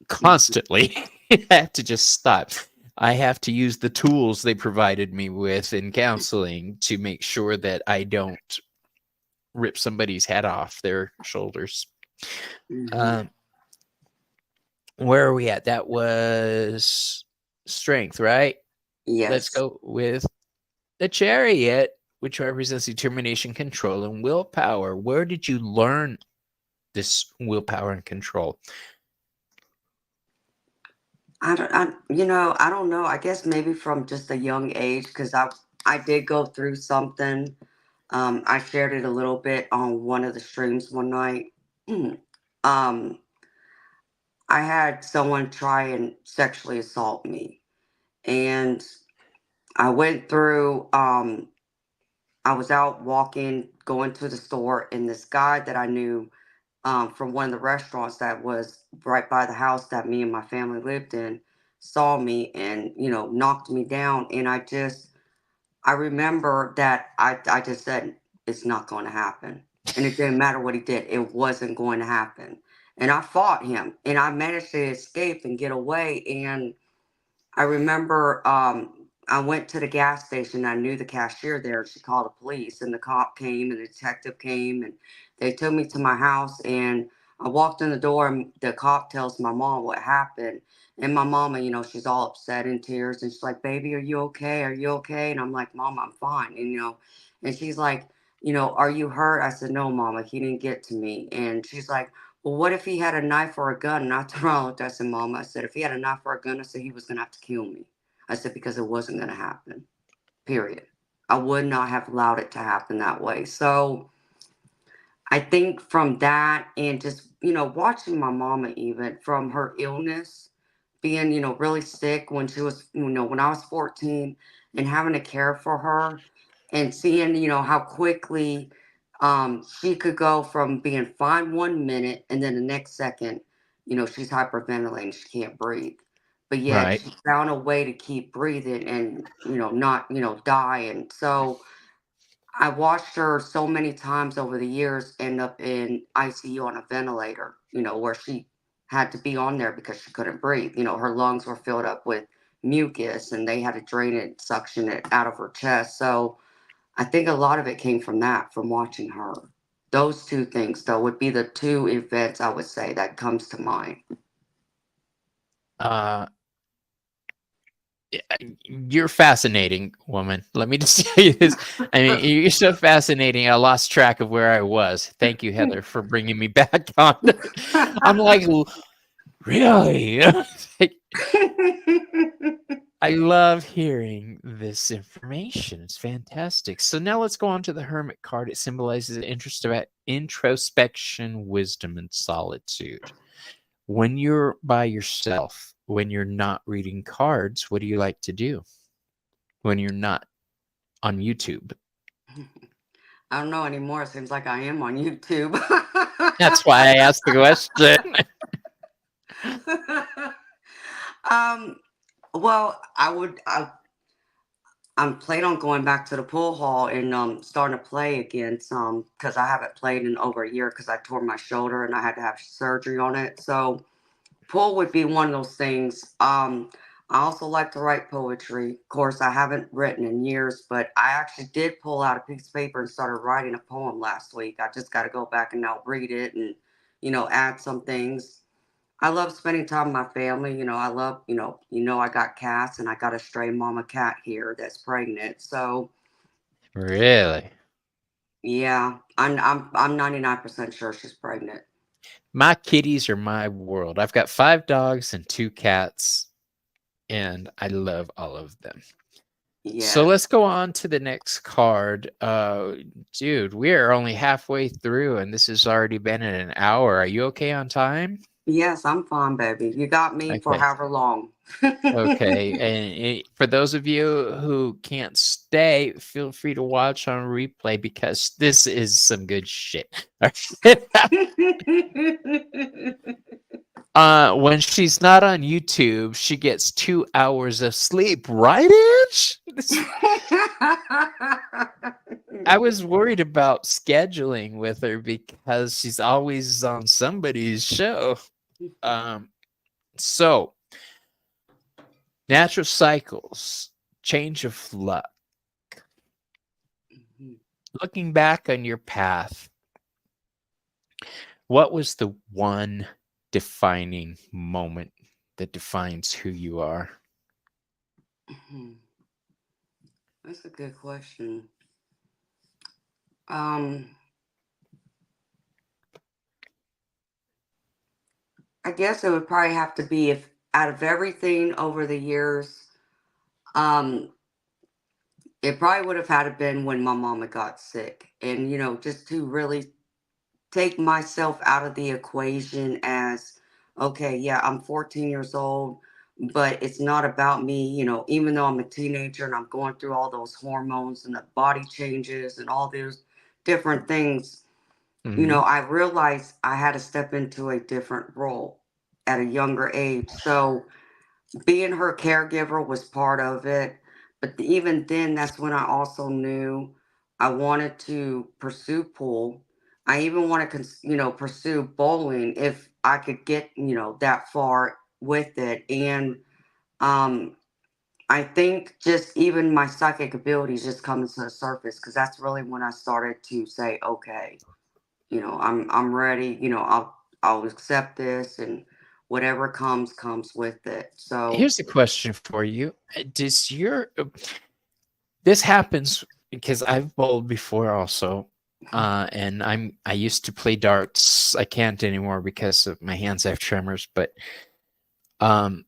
constantly. I have to just stop. I have to use the tools they provided me with in counseling to make sure that I don't rip somebody's head off their shoulders. mhm. Um, where are we at? That was strength, right? Let's Yes. go with the chariot, which represents determination, control, and willpower. Where did you learn this willpower and control? I don't know. I guess maybe from just a young age, because I did go through something. I shared it a little bit on one of the streams one night. um, I had someone try and sexually assault me, and I went through. I was out walking, going to the store, and this guy that I knew from one of the restaurants that was right by the house that me and my family lived in saw me and knocked me down, and I remember that I just said it's not going to happen, and it didn't matter what he did, it wasn't going to happen, and I fought him and I managed to escape and get away. And I remember I went to the gas station. I knew the cashier there. She called the police, and the cop came, and the detective came, and they took me to my house. And I walked in the door, and the cop tells my mom what happened. And my mama, she's all upset in tears, and she's like, "Baby, are you okay? Are you okay?" And I'm like, "Mom, I'm fine." And and she's like, "Are you hurt?" I said, "No, Mama, he didn't get to me." And she's like, well, what if he had a knife or a gun? And I turned around and looked, I said, Mom, I said, if he had a knife or a gun, I said, he was going to have to kill me. I said, because it wasn't going to happen, period. I would not have allowed it to happen that way. So I think from that and just, watching my mama even from her illness, being, really sick when she was, when I was 14 and having to care for her and seeing, how quickly she could go from being fine 1 minute and then the next second, she's hyperventilating, she can't breathe. But yet Right. she found a way to keep breathing and, not, die. And so I watched her so many times over the years end up in ICU on a ventilator, where she had to be on there because she couldn't breathe. Her lungs were filled up with mucus and they had to drain it, suction it out of her chest. So I think a lot of it came from that, from watching her. Those two things, though, would be the two events I would say that comes to mind. Uh, you're fascinating, woman. Let me just tell you this. I mean, you're so fascinating. I lost track of where I was. Thank you, Heather, for bringing me back on. I'm like, really? Like, I love hearing this information. It's fantastic. So now let's go on to the Hermit card. It symbolizes introspection, wisdom, and solitude. When you're by yourself, when you're not reading cards, what do you like to do when you're not on YouTube? I don't know anymore. It seems like I am on YouTube. That's why I asked the question. um, well, I'm planning on going back to the pool hall and starting to play again some because I haven't played in over a year because I tore my shoulder and I had to have surgery on it. So pool would be one of those things. I also like to write poetry. Of course, I haven't written in years, but I actually did pull out a piece of paper and started writing a poem last week. I just got to go back and now read it and add some things. I love spending time with my family. I love, I got cats and I got a stray mama cat here that's pregnant. So Really? yeah, I'm 99% sure she's pregnant. My kitties are my world. I've got 5 dogs and 2 cats, and I love all of them. So Yeah. let's go on to the next card. Dude, we are only halfway through, and this has already been in an hour. Are you okay on time? Yes, I'm fine, baby. You got me for Okay. however long. Okay. And for those of you who can't stay, feel free to watch on replay because this is some good shit. When she's not on YouTube, she gets 2 hours of sleep, right, Ange? I was worried about scheduling with her because she's always on somebody's show. So natural cycles, change of luck. Looking back on your path, what was the one defining moment that defines who you are? That's a good question. Um, I guess it would probably have to be if out of everything over the years, um, it probably would have had to been when my mama got sick. And, just to really take myself out of the equation as, okay, yeah, I'm 14 years old, but it's not about me, even though I'm a teenager and I'm going through all those hormones and the body changes and all those different things. Mhm. I realized I had to step into a different role at a younger age. So being her caregiver was part of it. But even then, that's when I also knew I wanted to pursue pool. I even want to, pursue bowling if I could get, that far with it. And um, I think just even my psychic abilities just coming to the surface because that's really when I started to say, okay, I'm ready. I'll accept this and whatever comes with it. So Here's a question for you. Does your this happens because I've bowled before also. And I used to play darts. I can't anymore because of my hands have tremors, but um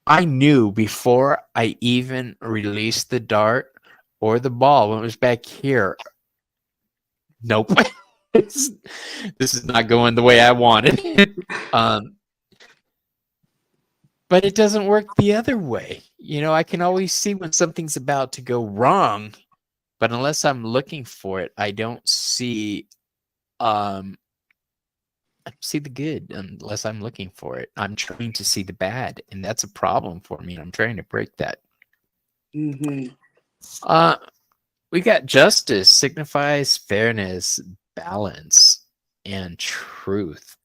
I knew before I even released the dart or the ball when it was back here, nope. this, this is not going the way I wanted it. But it doesn't work the other way. I can always see when something's about to go wrong, but unless I'm looking for it, um I don't see the good unless I'm looking for it. I'm trying to see the bad, and that's a problem for me. I'm trying to break that. hmm Uh we got justice signifies fairness, balance, and truth.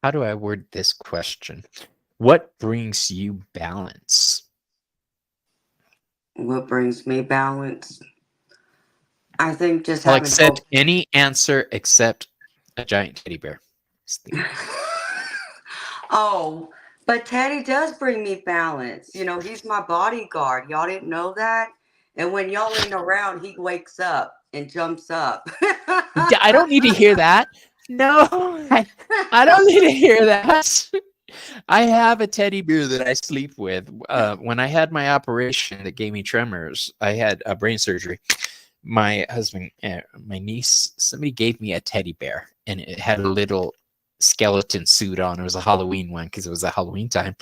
How do I word this question? What brings you balance? what brings me balance? I think just I'll having accept hope. any answer except a giant teddy bear. Oh, but Teddy does bring me balance. He's my bodyguard. Y'all didn't know that? And when y'all ain't around, he wakes up and jumps up. I don't need to hear that. No, I don't need to hear that. I have a teddy bear that I sleep with. When I had my operation that gave me tremors, I had a brain surgery. My husband, my niece, somebody gave me a teddy bear, and it had a little skeleton suit on. It was a Halloween one because it was a Halloween time.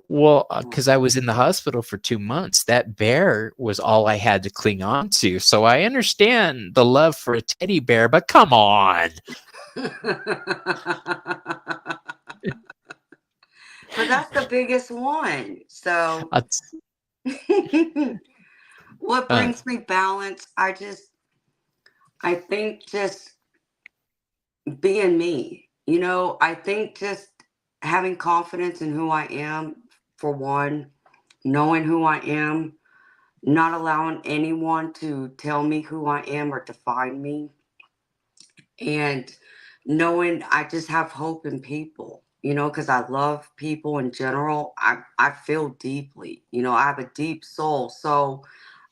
Well, because I was in the hospital for 2 months, that bear was all I had to cling on to. So I understand the love for a teddy bear, but come on. But that's the biggest one. So, That's, what uh, brings me balance? I think just being me. I think just having confidence in who I am, for one, knowing who I am, not allowing anyone to tell me who I am or define me, and knowing I just have hope in people, because I love people in general. I feel deeply, I have a deep soul. So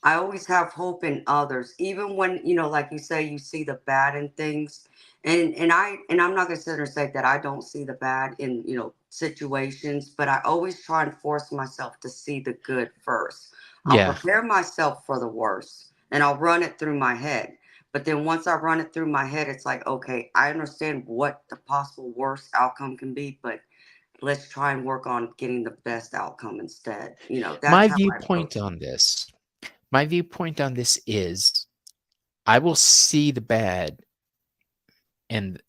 I always have hope in others, even when, like you say, you see the bad in things. And I'm not gonna sit there and say that I don't see the bad in, situations, but I always try and force myself to see the good first. I'll yeah. prepare myself for the worst and I'll run it through my head. But then once I run it through my head, it's like, okay, I understand what the possible worst outcome can be, but let's try and work on getting the best outcome instead. That's My how I approach viewpoint on this, my viewpoint on this is I will see the bad and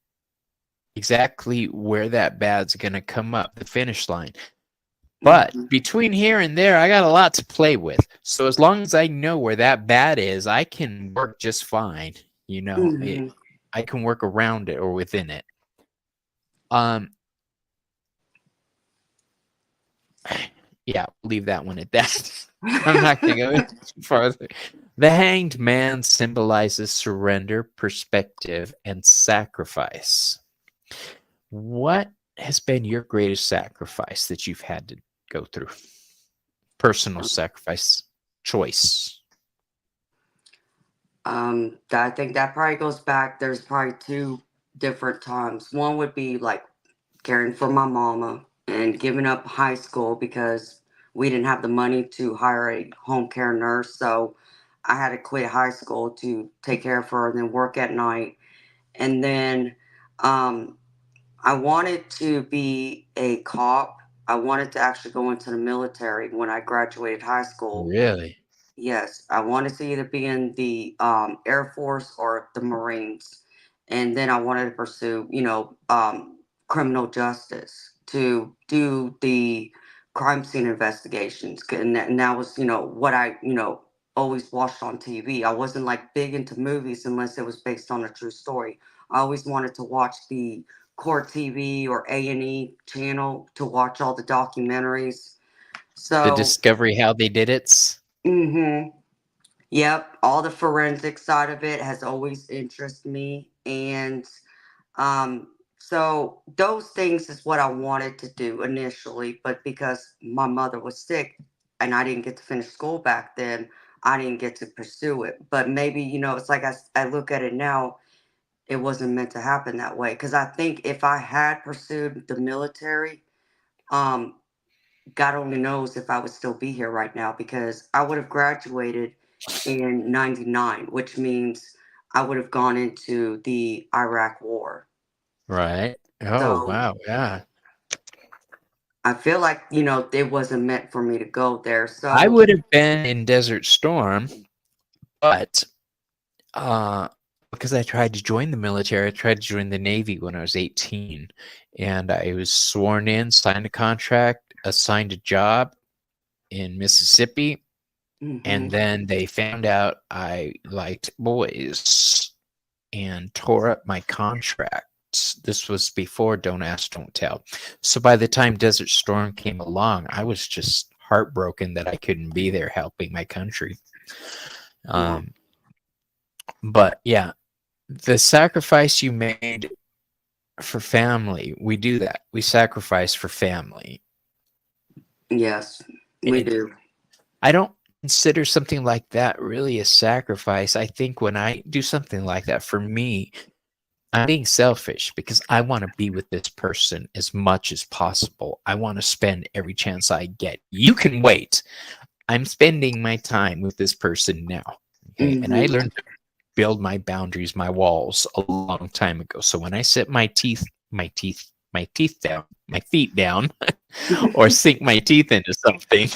exactly where that bad's going to come up, the finish line. it. But between here and there, I got a lot to play with. So as long as I know where that bad is, I can work just fine. Hmm. I can work around it or within it. Um, yeah, leave that one at that. I'm not going to go too farther. The Hanged Man symbolizes surrender, perspective, and sacrifice. What has been your greatest sacrifice that you've had to go through? Personal sacrifice, choice. I think that probably goes back. There's probably two different times. One would be like caring for my mama and giving up high school because we didn't have the money to hire a home care nurse. So I had to quit high school to take care of her and then work at night. And then um, I wanted to be a cop. I wanted to actually go into the military when I graduated high school. Really? Yes, I wanted to either be in the Air Force or the Marines, and then I wanted to pursue, criminal justice to do the crime scene investigations, and that was, what I, always watched on TV. I wasn't like big into movies unless it was based on a true story. I always wanted to watch the Court TV or A&E channel to watch all the documentaries. The So, discovery how they did it? mhm. Yep, all the forensic side of it has always interested me. And so those things is what I wanted to do initially, but because my mother was sick and I didn't get to finish school back then, I didn't get to pursue it. But maybe, it's like I look at it now, it wasn't meant to happen that way. Because I think if I had pursued the military, um, God only knows if I would still be here right now because I would have graduated in 99, which means I would have gone into the Iraq war. Right. Oh, So wow. Yeah. I feel like, it wasn't meant for me to go there. I So, would have been in Desert Storm, but uh, because I tried to join the military, I tried to join the Navy when I was 18, and I was sworn in, signed a contract, assigned a job in Mississippi, and hmm. then they found out I liked boys and tore up my contract. This was before Don't Ask, Don't Tell. So by the time Desert Storm came along, I was just heartbroken that I couldn't be there helping my country. Yeah. Um, but yeah, the sacrifice you made for family, we do that. We sacrifice for family. Yes, we And do. I don't consider something like that really a sacrifice. I think when I do something like that, for me, I'm being selfish because I want to be with this person as much as possible. I want to spend every chance I get. You can wait. I'm spending my time with this person now. Okay. And I Mm-hmm. learned to build my boundaries, my walls a long time ago. So when I set my teeth down, my feet down, or sink my teeth into something,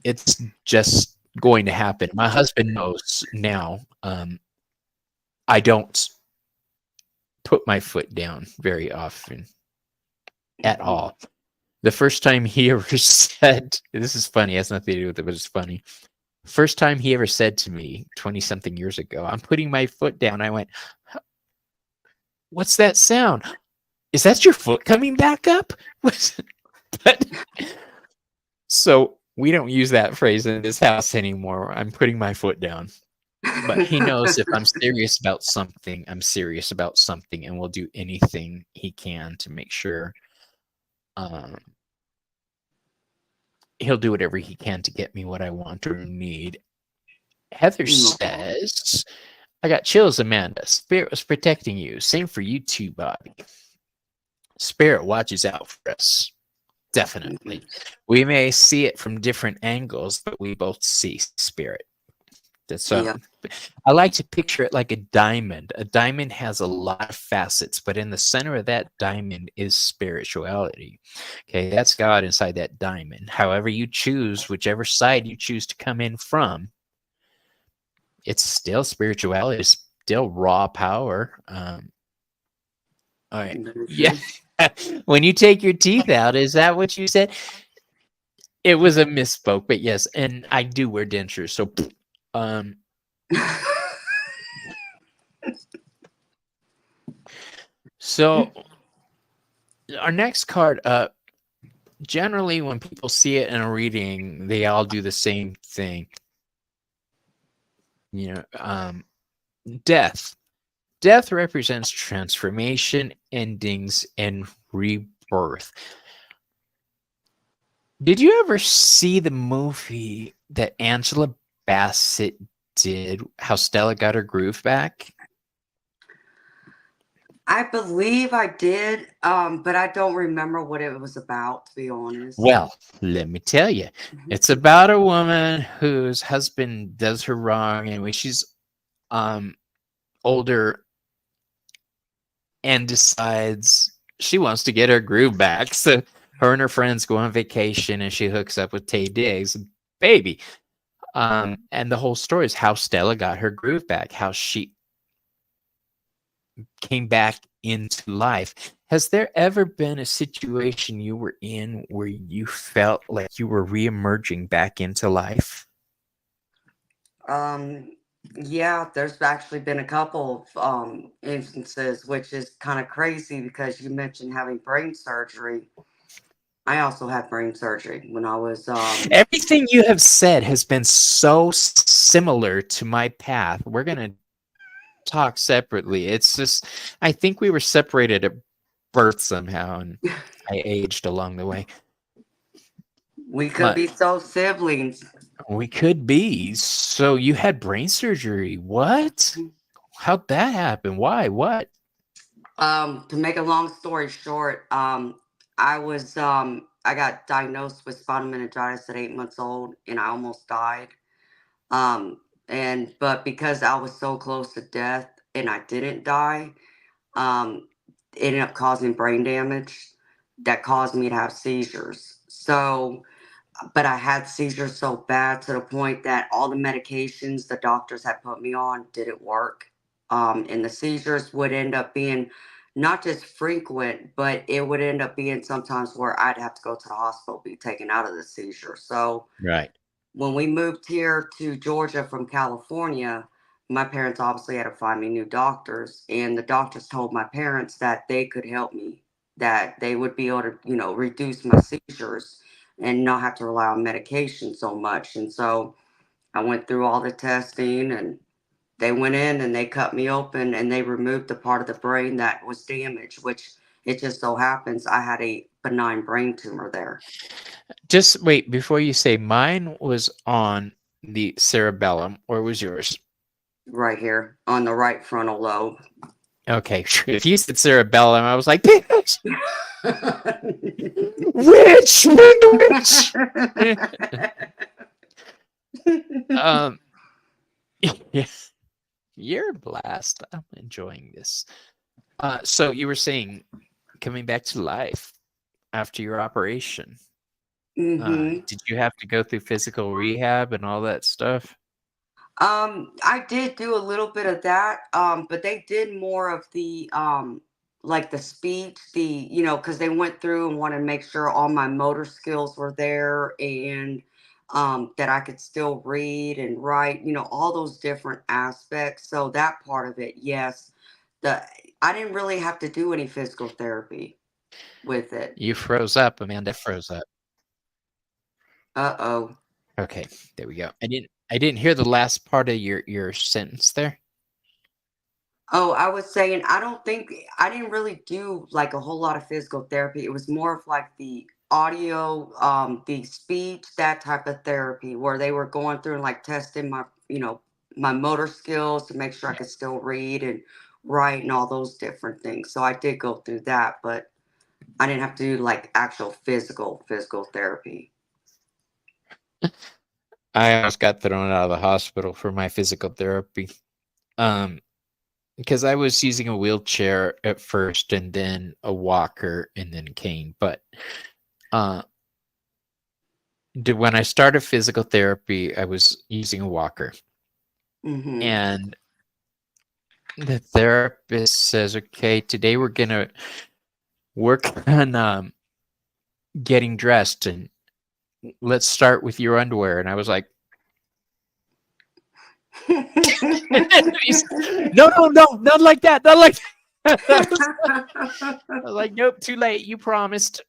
it's just going to happen. My husband knows now. I don't put my foot down very often at all. The first time he ever said, this is funny, it has nothing to do with it, but it's funny. First time he ever said to me 20 something years ago, I'm putting my foot down. I went, what's that sound? Is that your foot coming back up? But so we don't use that phrase in this house anymore. I'm putting my foot down. But he knows if I'm serious about something, I'm serious about something and will do anything he can to make sure um, he'll do whatever he can to get me what I want or need. Heather Aw. says, I got chills, Amanda. Spirit was protecting you. Same for you too, Bobby. Spirit watches out for us. Definitely. We may see it from different angles, but we both see spirit. That's Yeah. I like to picture it like a diamond. A diamond has a lot of facets, but in the center of that diamond is spirituality. Okay, that's God inside that diamond. However you choose, whichever side you choose to come in from, it's still spirituality. It's still raw power. All right. Very Yeah. true. When you take your teeth out, is that what you said? It was a misspoke, but yes, and I do wear dentures, so um so our next card generally when people see it in a reading, they all do the same thing. You know, death. Death represents transformation, endings, and rebirth. Did you ever see the movie that Angela Bassett did, How Stella Got Her Groove Back? I believe I did, but I don't remember what it was about, to be honest. Well, let me tell you, it's about a woman whose husband does her wrong, and when she's um older and decides she wants to get her groove back, so her and her friends go on vacation, and she hooks up with Tay Diggs, baby. And the whole story is how Stella got her groove back, how she came back into life. Has there ever been a situation you were in where you felt like you were reemerging back into life? Um, yeah, there's actually been a couple of instances, which is kind of crazy because you mentioned having brain surgery. I also had brain surgery when I was Everything you have said has been so similar to my path. We're going to talk separately. It's just, I think we were separated at birth somehow, and I aged along the way. we could My, be soul siblings. we could be. So you had brain surgery. What? How'd that happen? Why? What? To make a long story short, I got diagnosed with spinal meningitis at 8 months old, and I almost died. And but because I was so close to death and I didn't die, it ended up causing brain damage that caused me to have seizures. So, but I had seizures so bad to the point that all the medications the doctors had put me on didn't work. And the seizures would end up being not just frequent, but it would end up being sometimes where I'd have to go to the hospital, be taken out of the seizure. So, Right. when we moved here to Georgia from California, my parents obviously had to find me new doctors, and the doctors told my parents that they could help me, that they would be able to, reduce my seizures and not have to rely on medication so much. And so I went through all the testing, and they went in and they cut me open and they removed the part of the brain that was damaged, which it just so happens I had a benign brain tumor there. Just wait before you say mine was on the cerebellum, or was yours? right here on the right frontal lobe. Okay, if you said cerebellum, I was like, bitch, witch, witch. um, yeah, you're a blast. I'm enjoying this. So you were saying coming back to life after your operation. hmm Did you have to go through physical rehab and all that stuff? I did do a little bit of that, but they did more of the like the speech, because they went through and wanted to make sure all my motor skills were there and that I could still read and write, all those different aspects. So that part of it, yes. The I didn't really have to do any physical therapy with it. You froze up, Amanda froze up. Uh-oh. Okay, there we go. I didn't hear the last part of your sentence there. Oh, I was saying, I didn't really do like a whole lot of physical therapy. It was more of like the audio, the speech, that type of therapy where they were going through and like testing my motor skills to make sure I Yeah. could still read and write and all those different things. So I did go through that, but I didn't have to do like actual physical therapy. I almost got thrown out of the hospital for my physical therapy. Um, because I was using a wheelchair at first and then a walker and then cane. But uh when I started physical therapy, I was using a walker. Mm-hmm. And the therapist says, okay, today we're gonna work on getting dressed and let's start with your underwear. And I was like, no, no, no, not like that, not like that. I was like, nope, too late. You promised.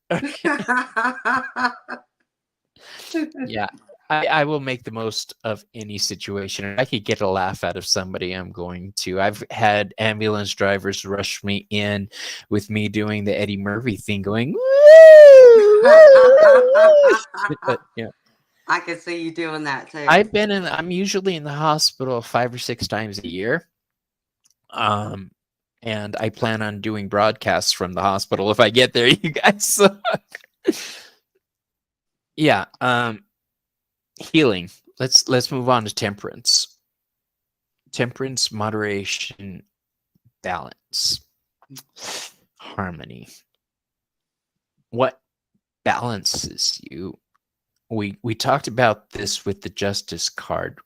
Yeah, I will make the most of any situation. If I could get a laugh out of somebody, I'm going to. I've had ambulance drivers rush me in with me doing the Eddie Murphy thing, going, woo, woo, woo. But yeah, I can see you doing that too. I'm usually in the hospital 5 or 6 times a year. Um, and I plan on doing broadcasts from the hospital if I get there, you guys. So, yeah, healing. Let's move on to temperance. Temperance, moderation, balance, harmony. What balances you? We talked about this with the justice card,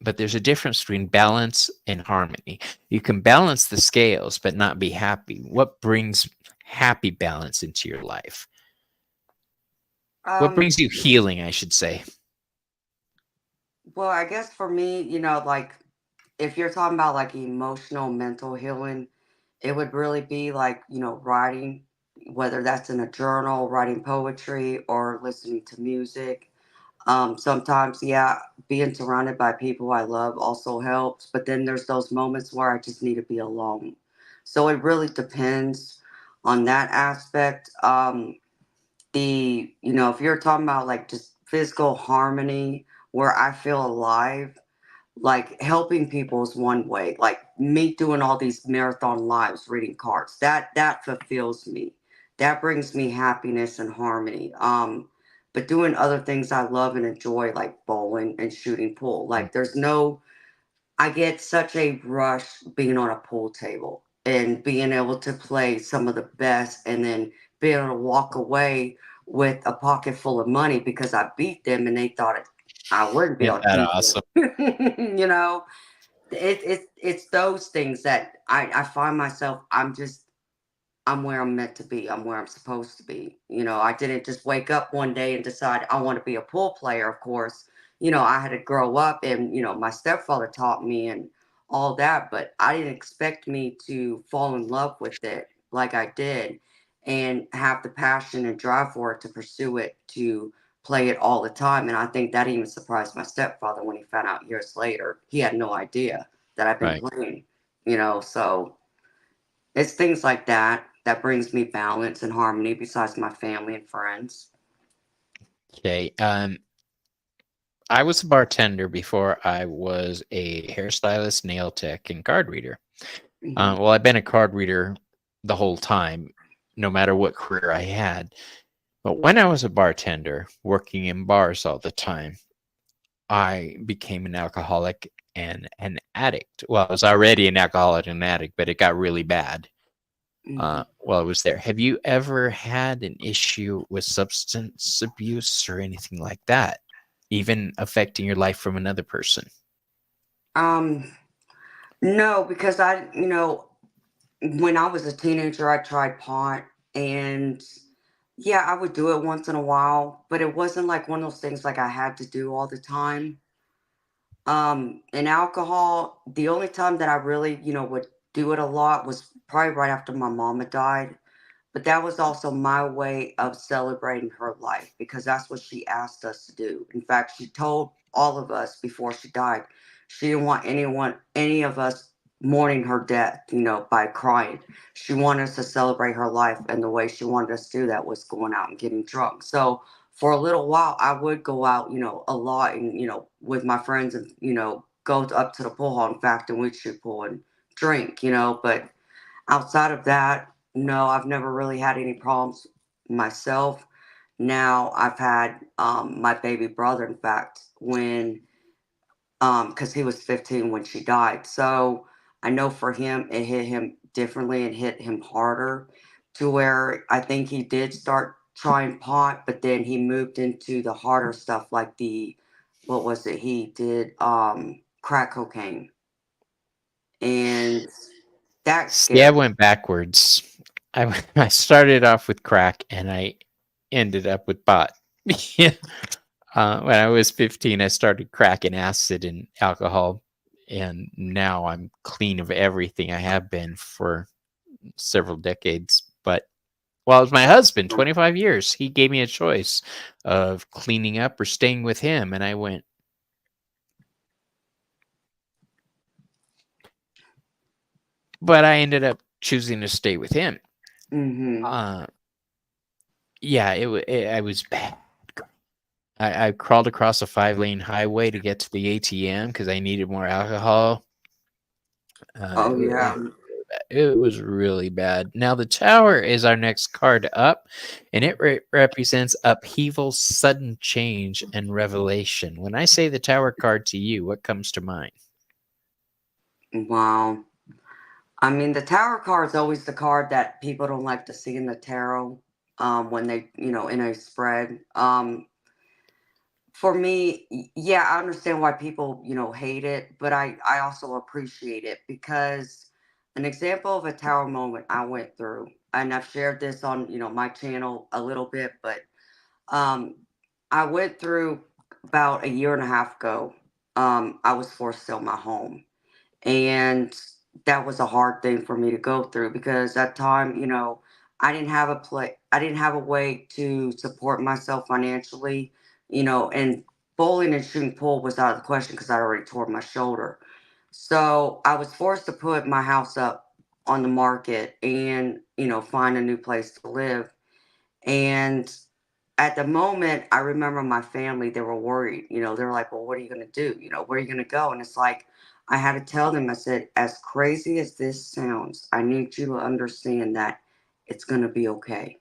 but there's a difference between balance and harmony. You can balance the scales but not be happy. What brings happy balance into your life? What Um, brings you healing, I should say? well, I guess for me, like if you're talking about like emotional, mental healing, it would really be like, writing, whether that's in a journal, writing poetry, or listening to music. Sometimes, yeah, being surrounded by people I love also helps, but then there's those moments where I just need to be alone. So it really depends on that aspect. If you're talking about like just physical harmony where I feel alive, like helping people is one way. Like me doing all these marathon lives, reading cards, that fulfills me. That brings me happiness and harmony. But doing other things I love and enjoy, like bowling and shooting pool, Mm. like there's no. I get such a rush being on a pool table and being able to play some of the best, and then being able to walk away with a pocket full of money because I beat them and they thought I wouldn't be Isn't able to that beat awesome? them. It's those things that I find myself. I'm where I'm meant to be. I'm where I'm supposed to be. I didn't just wake up one day and decide I want to be a pool player. Of course, I had to grow up, and my stepfather taught me and all that, but I didn't expect me to fall in love with it like I did and have the passion and drive for it to pursue it, to play it all the time. And I think that even surprised my stepfather when he found out years later. He had no idea that I've been Right. playing. So it's things like that that brings me balance and harmony besides my family and friends. Okay. I was a bartender before I was a hairstylist, nail tech, and card reader. Hmm. Well, I've been a card reader the whole time, no matter what career I had. But when I was a bartender, working in bars all the time, I became an alcoholic and an addict. Well, I was already an alcoholic and an addict, but it got really bad Hmm. while I was there. Have you ever had an issue with substance abuse or anything like that, even affecting your life from another person? Um, no, because when I was a teenager, I tried pot, and yeah, I would do it once in a while, but it wasn't like one of those things like I had to do all the time. And alcohol, the only time that I really, would do it a lot was probably right after my mama died. But that was also my way of celebrating her life because that's what she asked us to do. In fact, she told all of us before she died, she didn't want any of us mourning her death, by crying. She wanted us to celebrate her life, and the way she wanted us to do that was going out and getting drunk. So for a little while, I would go out, a lot and, with my friends and, go up to the pool hall. In fact, and we'd shoot pool and drink, but outside of that, no, I've never really had any problems myself. Now I've had my baby brother, in fact, when because he was 15 when she died. So I know for him it hit him differently and hit him harder to where I think he did start trying pot, but then he moved into the harder stuff like the what was it? He did crack cocaine. And that See, I scared went backwards. I started off with crack and I ended up with pot. Yeah. When I was 15, I started cracking acid and alcohol, and now I'm clean of everything. I have been for several decades. But well, it was my husband, me. 25 years. He gave me a choice of cleaning up or staying with him, and I went, but I ended up choosing to stay with him. Mhm. Uh, yeah, I was bad. I crawled across a 5-lane highway to get to the ATM because I needed more alcohol. Uh, Oh, it, wa- yeah. it was really bad. Now the tower is our next card up, and it represents upheaval, sudden change, and revelation. When I say the tower card to you, what comes to mind? Wow. I mean, the Tower card is always the card that people don't like to see in the tarot, when they, in a spread. For me, yeah, I understand why people, hate it, but I also appreciate it because an example of a Tower moment I went through, and I've shared this on, my channel a little bit, but um, I went through about a year and a half ago. I was forced to sell my home, and that was a hard thing for me to go through because at time, I didn't have a way to support myself financially, and bowling and shooting pool was out of the question because I already tore my shoulder. So I was forced to put my house up on the market and, find a new place to live. And at the moment, I remember my family, they were worried. They were like, well, what are you going to do? Where are you going to go? And it's like, I had to tell them, I said, as crazy as this sounds, I need you to understand that it's going to be okay.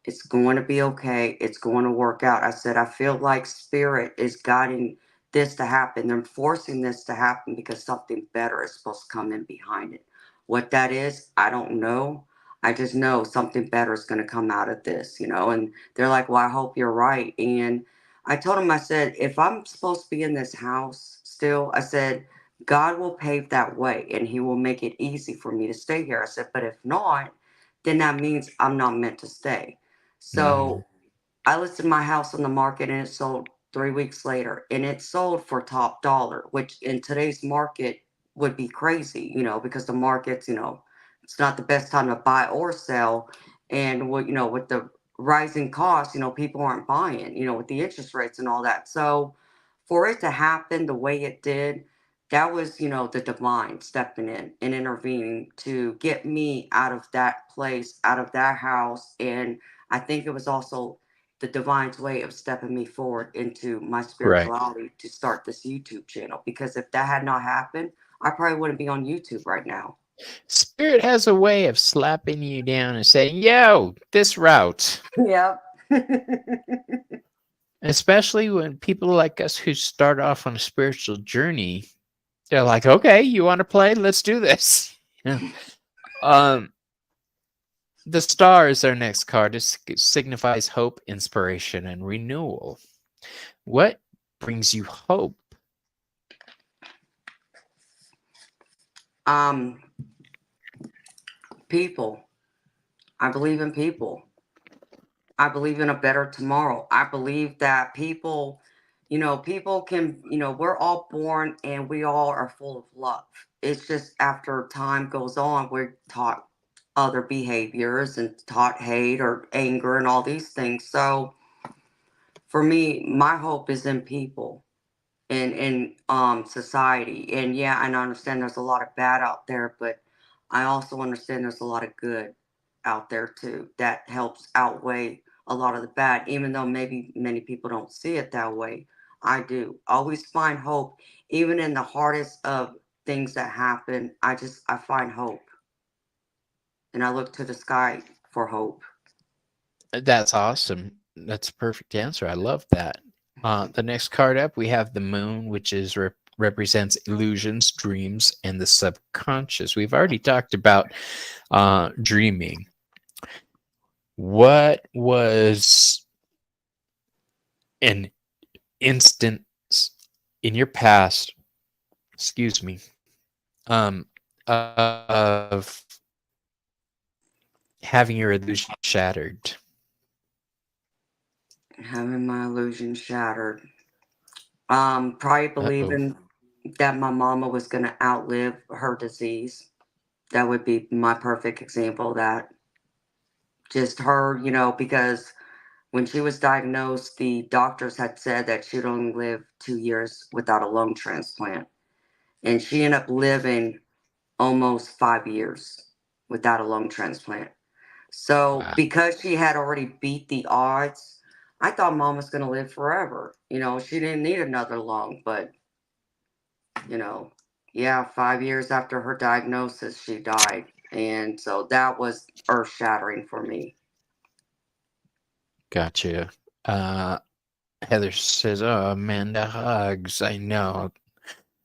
It's going to be okay. It's going to work out. I said, I feel like spirit is guiding this to happen. They're forcing this to happen because something better is supposed to come in behind it. What that is, I don't know. I just know something better is going to come out of this, And they're like, well, I hope you're right. And I told them, I said, if I'm supposed to be in this house still, I said, God will pave that way and he will make it easy for me to stay here. I said, but if not, then that means I'm not meant to stay. Mhm. So I listed my house on the market and it sold 3 weeks later. And it sold for top dollar, which in today's market would be crazy, because the market's, it's not the best time to buy or sell. And with the rising costs, people aren't buying, with the interest rates and all that. So for it to happen the way it did, that was, the divine stepping in and intervening to get me out of that place, out of that house. And I think it was also the divine's way of stepping me forward into my Right. spirituality to start this YouTube channel. Because if that had not happened, I probably wouldn't be on YouTube right now. Spirit has a way of slapping you down and saying, yo, this route. Yep. Especially when people like us who start off on a spiritual journey, they're like, okay, you want to play? Let's do this. Yeah. Um, the star is our next card. It signifies hope, inspiration, and renewal. What brings you hope? um, People. I believe in people. I believe in a better tomorrow. I believe that people, people can, we're all born and we all are full of love. It's just after time goes on, we're taught other behaviors and taught hate or anger and all these things. So for me, my hope is in people, in society. And yeah, and I understand there's a lot of bad out there, but I also understand there's a lot of good out there too that helps outweigh a lot of the bad, even though maybe many people don't see it that way. I do always find hope, even in the hardest of things that happen. I find hope, and I look to the sky for hope. That's awesome. That's a perfect answer. I love that. The next card up, we have the moon, which is represents illusions, dreams, and the subconscious. We've already talked about dreaming. What was an instance in your past, excuse me, of having your illusion shattered? Having my illusion shattered. Probably Uh-oh. believing that my mama was going to outlive her disease. That would be my perfect example of that. Just her, because when she was diagnosed, the doctors had said that she'd only live 2 years without a lung transplant. And she ended up living almost 5 years without a lung transplant. So, Wow. because she had already beat the odds, I thought mom was going to live forever. She didn't need another lung, but, you know, yeah, 5 years after her diagnosis, she died. And so that was earth shattering for me. Gotcha. Uh, Heather says, "Oh, Amanda hugs." I know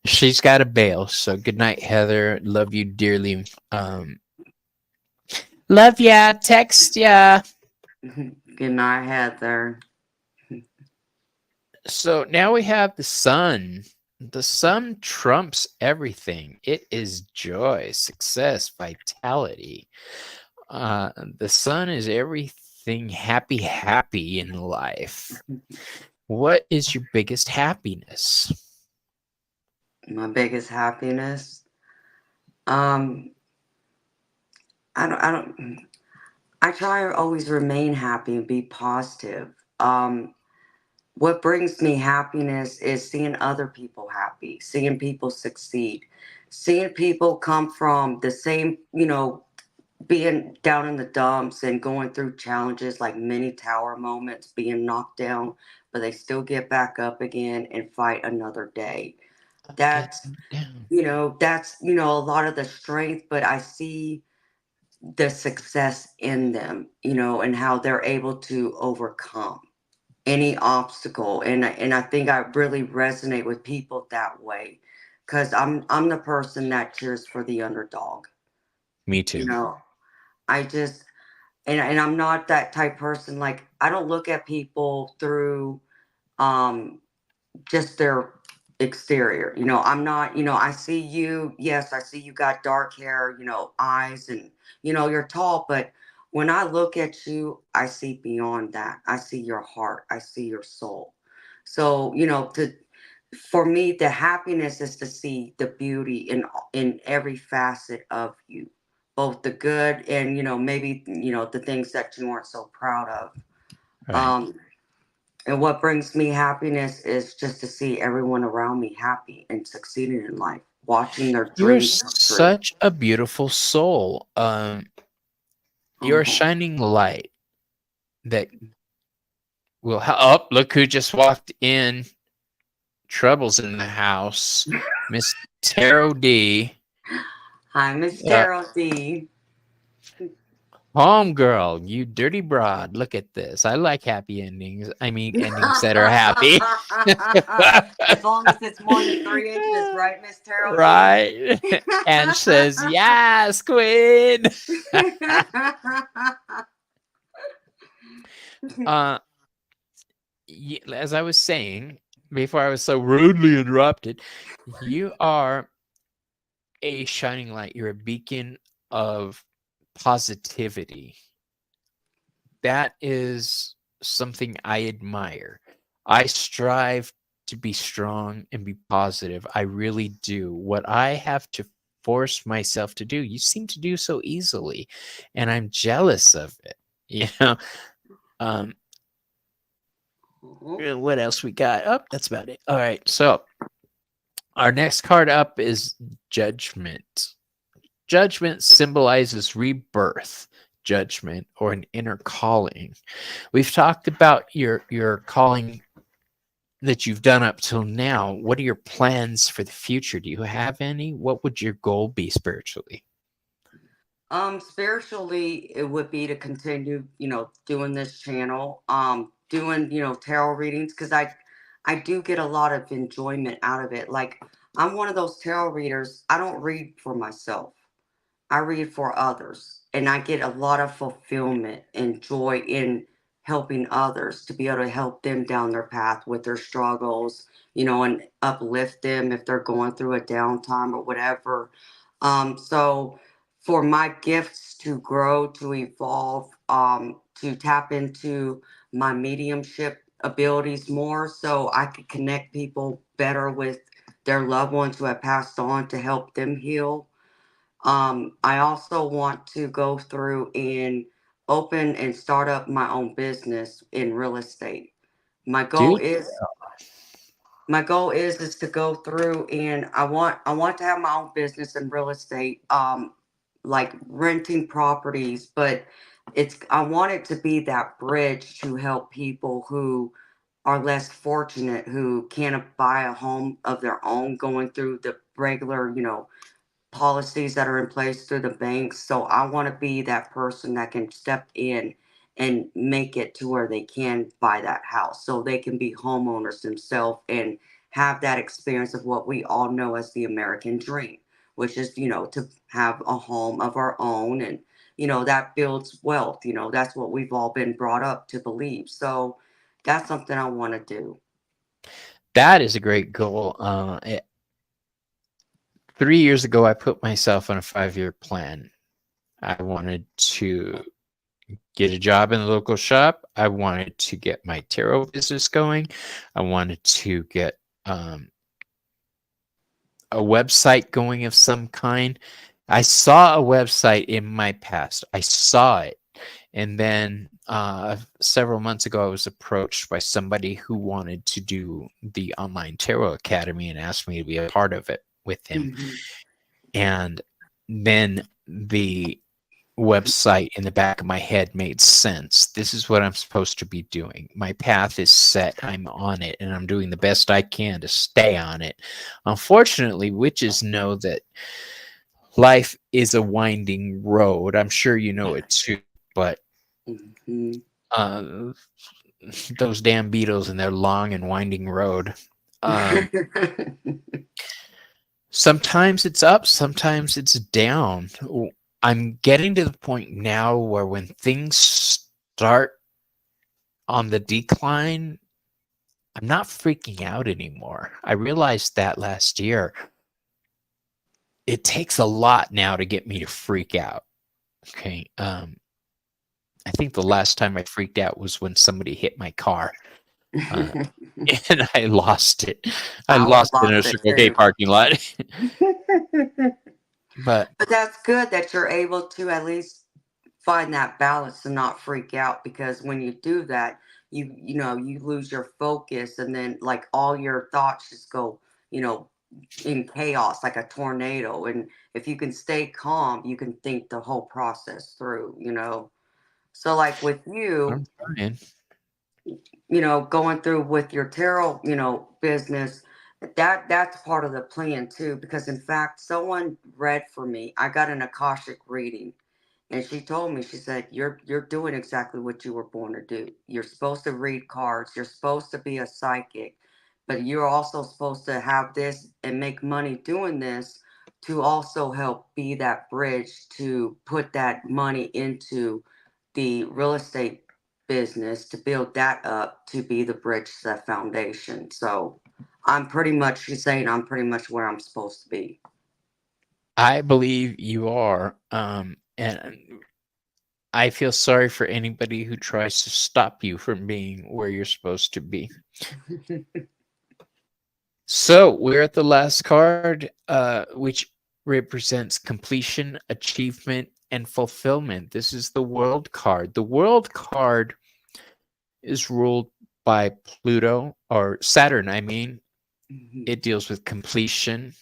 she's got to bail. So good night, Heather. Love you dearly. Love ya. Text ya. Good night, Heather. So now we have the sun. The sun trumps everything. It is joy, success, vitality. The sun is everything happy in life. What is your biggest happiness? My biggest happiness. Um, I don't. I try to always remain happy and be positive. Um, what brings me happiness is seeing other people happy, seeing people succeed, seeing people come from the same, being down in the dumps and going through challenges like mini tower moments, being knocked down, but they still get back up again and fight another day. I'm That's, getting down. a lot of the strength, but I see the success in them, and how they're able to overcome any obstacle. And I think I really resonate with people that way, because I'm the person that cheers for the underdog. Me You too. know, I just and I'm not that type person. Like, I don't look at people through um just their exterior. I'm not, I see you, yes, I see you got dark hair, eyes, and you're tall, but when I look at you, I see beyond that. I see your heart, I see your soul. So, to for me, the happiness is to see the beauty in every facet of you, both the good and maybe the things that you aren't so proud of. Right. um and what brings me happiness is just to see everyone around me happy and succeeding in life, watching their You're dreams come true. such a beautiful soul. You're a Oh, shining light that Well, oh, look who just walked in. Trouble's in the house. Miss Taro D. Hi, Miss Uh, Terrell D. Home girl, you dirty broad. Look at this. I like happy endings. I mean, endings that are happy. As long as it's more than 3 inches, right, Miss Terrell D? Right. And says, yes, queen. uh, as I was saying before I was so rudely interrupted, you are a shining light. You're a beacon of positivity. That is something I admire. I strive to be strong and be positive. I really do. What I have to force myself to do, you seem to do so easily, and I'm jealous of it. You know, um, what else we got? Oh, that's about it. All right. So our next card up is Judgment. Judgment symbolizes rebirth, judgment, or an inner calling. We've talked about your calling that you've done up till now. What are your plans for the future? Do you have any? What would your goal be spiritually? Spiritually, it would be to continue, doing this channel, doing, tarot readings, because I do get a lot of enjoyment out of it. Like, I'm one of those tarot readers. I don't read for myself. I read for others, and I get a lot of fulfillment and joy in helping others to be able to help them down their path with their struggles, and uplift them if they're going through a downtime or whatever. So for my gifts to grow, to evolve, to tap into my mediumship abilities more, so I could connect people better with their loved ones who have passed on to help them heal. I also want to go through and open and start up my own business in real estate. My goal Dude, is my goal is to go through, and I want to have my own business in real estate, like renting properties, but I want it to be that bridge to help people who are less fortunate, who can't buy a home of their own, going through the regular, policies that are in place through the banks. So I want to be that person that can step in and make it to where they can buy that house, so they can be homeowners themselves and have that experience of what we all know as the American dream, which is, to have a home of our own. And, that builds wealth. That's what we've all been brought up to believe. So that's something I want to do. that is a great goal. 3 years ago, I put myself on a 5-year plan. I wanted to get a job in the local shop. I wanted to get my tarot business going. I wanted to get a website going of some kind. I saw a website in my past. I saw it. And then several months ago, I was approached by somebody who wanted to do the online tarot academy and asked me to be a part of it with him. Hmm. And then the website in the back of my head made sense. This is what I'm supposed to be doing. My path is set. I'm on it, and I'm doing the best I can to stay on it. Unfortunately, witches know that life is a winding road. I'm sure you know it too, but Hmm. uh, those damn beetles and their long and winding road. Um, Sometimes it's up, sometimes it's down. I'm getting to the point now where when things start on the decline, I'm not freaking out anymore. I realized that last year. It takes a lot now to get me to freak out. Okay. I think the last time I freaked out was when somebody hit my car. Uh, and I lost it. I I would have lost it in a lost it Circle K too. parking lot. But But that's good that you're able to at least find that balance and not freak out, because when you do that, you lose your focus, and then like all your thoughts just go, you know, in chaos like a tornado. And if you can stay calm, you can think the whole process through. So like with you, I'm trying. going through with your tarot, business, that's part of the plan too. Because in fact, someone read for me. I got an Akashic reading, and she told me, she said, you're doing exactly what you were born to do. You're supposed to read cards. You're supposed to be a psychic, but you're also supposed to have this and make money doing this to also help be that bridge to put that money into the real estate business to build that up to be the bridge to that foundation. So she's saying I'm pretty much where I'm supposed to be. I believe you are. And I feel sorry for anybody who tries to stop you from being where you're supposed to be. So we're at the last card, which represents completion, achievement, and fulfillment. This is the World card. The World card is ruled by Pluto, or Saturn, I mean. It deals with completion.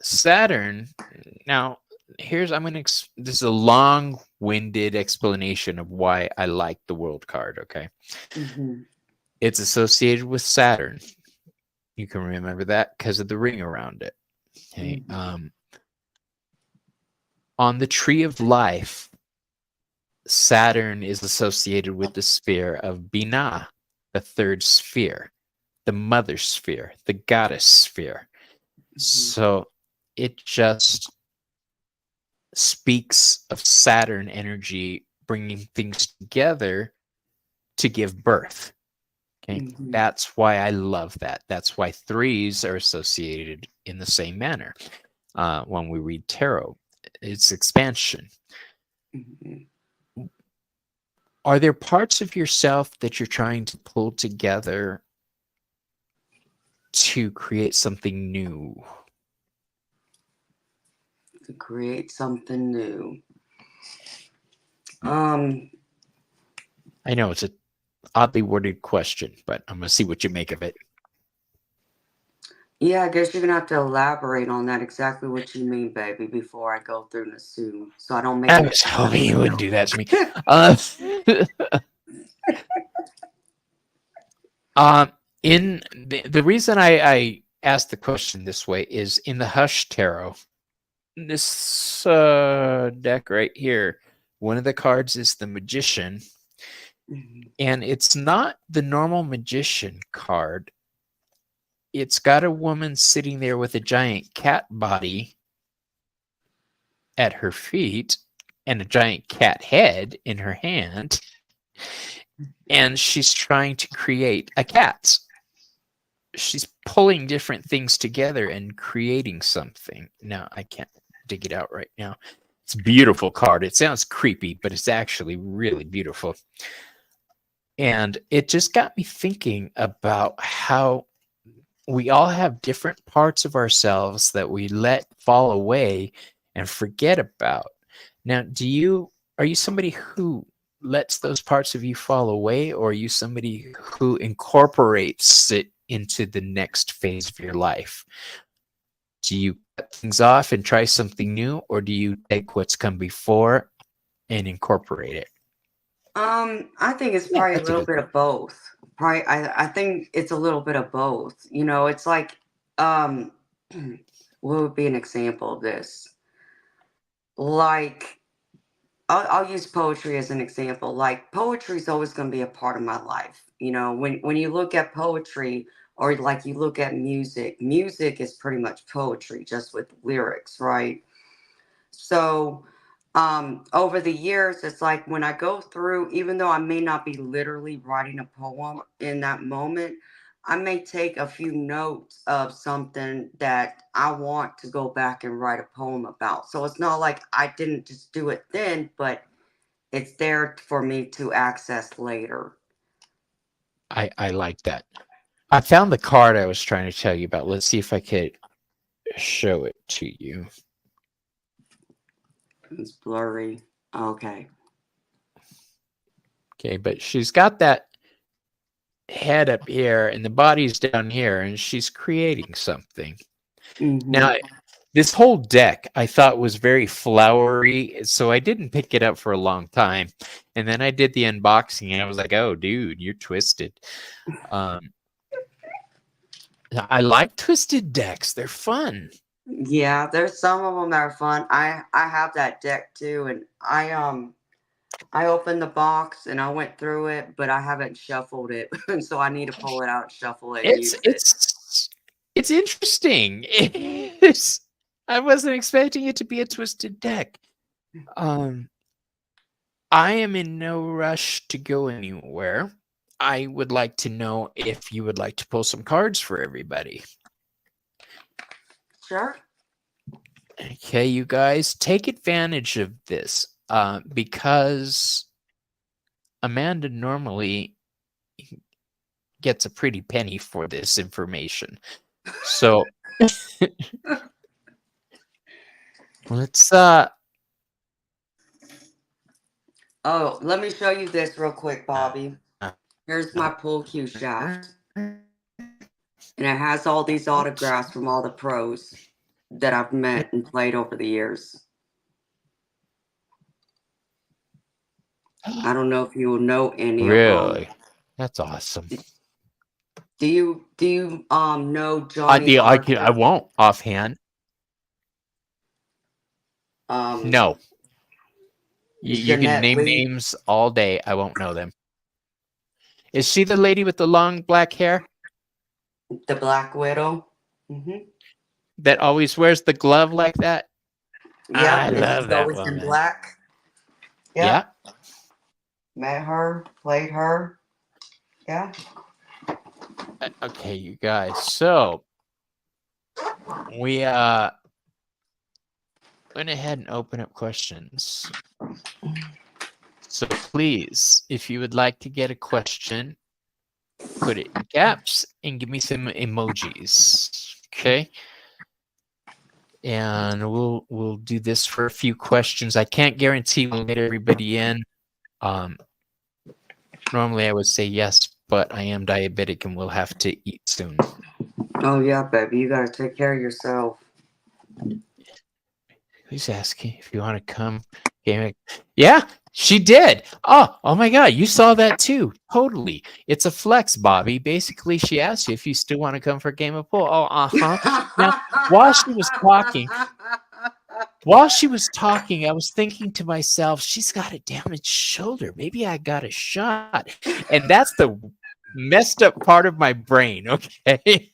Saturn, now, this is a long-winded explanation of why I like the World card, okay? Mm-hmm. It's associated with Saturn. You can remember that because of the ring around it. Okay. Mm-hmm. On the tree of life, Saturn is associated with the sphere of Binah, the third sphere, the mother sphere, the goddess sphere. So it just speaks of Saturn energy bringing things together to give birth. Okay. Mm-hmm. That's why I love that. That's why threes are associated in the same manner when we read tarot. It's expansion. Mm-hmm. Are there parts of yourself that you're trying to pull together to create something new? To create something new. Um, I know it's an oddly worded question, but I'm going to see what you make of it. yeah, I guess you're gonna have to elaborate on that exactly what you mean, baby, before I go through and assume, so I don't make I any. was hoping you wouldn't do that to me. Uh, um, in the reason I asked the question this way is in the Hush Tarot, this deck right here, one of the cards is the Magician, and it's not the normal Magician card. It's got a woman sitting there with a giant cat body at her feet and a giant cat head in her hand, and she's trying to create a cat. She's pulling different things together and creating something. Now, I can't dig it out right now. It's a beautiful card. It sounds creepy, but it's actually really beautiful. And it just got me thinking about how we all have different parts of ourselves that we let fall away and forget about. Now, are you somebody who lets those parts of you fall away, or are you somebody who incorporates it into the next phase of your life? Do you cut things off and try something new, or do you take what's come before and incorporate it? I think it's Yeah, probably a that's a little good bit one. of both. Probably, I think it's a little bit of both. It's like, um, what would be an example of this? Like, I'll use poetry as an example. Like, poetry is always going to be a part of my life. When you look at poetry, or like you look at music, music is pretty much poetry, just with lyrics, right? So, over the years, it's like when I go through, even though I may not be literally writing a poem in that moment, I may take a few notes of something that I want to go back and write a poem about. So it's not like I didn't just do it then, but it's there for me to access later. I like that. I found the card I was trying to tell you about. Let's see if I could show it to you. It's blurry. Okay. Okay, but she's got that head up here and the body's down here, and she's creating something. Mm-hmm. Now, This whole deck I thought was very flowery, so I didn't pick it up for a long time. And then I did the unboxing and I was like, oh, dude, you're twisted. Um, I like twisted decks. They're fun. Yeah, there's some of them that are fun. I have that deck too, and I opened the box and I went through it, but I haven't shuffled it, and so I need to pull it out, shuffle it, and It's use it. it's it's interesting. It's, I wasn't expecting it to be a twisted deck. Um, I am in no rush to go anywhere. I would like to know if you would like to pull some cards for everybody. Sure. Okay, you guys, take advantage of this because Amanda normally gets a pretty penny for this information. So let's Oh, let me show you this real quick, uh, Bobby. uh, Here's my pool cue uh, shaft, and it has all these oops. autographs from all the pros that I've met and played over the years. I don't know if you will know any of them. Really? That's awesome. Do you know Johnny I Arthur? won't offhand. Um, No. You can Jeanette name Lee, names all day. I won't know them. Is she the lady with the long black hair the Black Widow. that always wears the glove like that? Yep, I and love she's that always in woman. black. Yeah. Yep, met her, played her. Yeah. Okay, you guys. So we went ahead and opened up questions. So please, if you would like to get a question, put it in caps and give me some emojis. Okay. And we'll do this for a few questions. I can't guarantee we'll get everybody in. Um, normally I would say yes, but I am diabetic and we'll have to eat soon. Oh yeah, baby, you gotta take care of yourself. Who's asking if you want to come? Yeah, she did. Oh my God, you saw that too. Totally. It's a flex, Bobby. Basically, she asked you if you still want to come for a game of pool. Oh, uh-huh. Now, while she was talking, I was thinking to myself, she's got a damaged shoulder. Maybe I got a shot. And that's the messed up part of my brain, okay?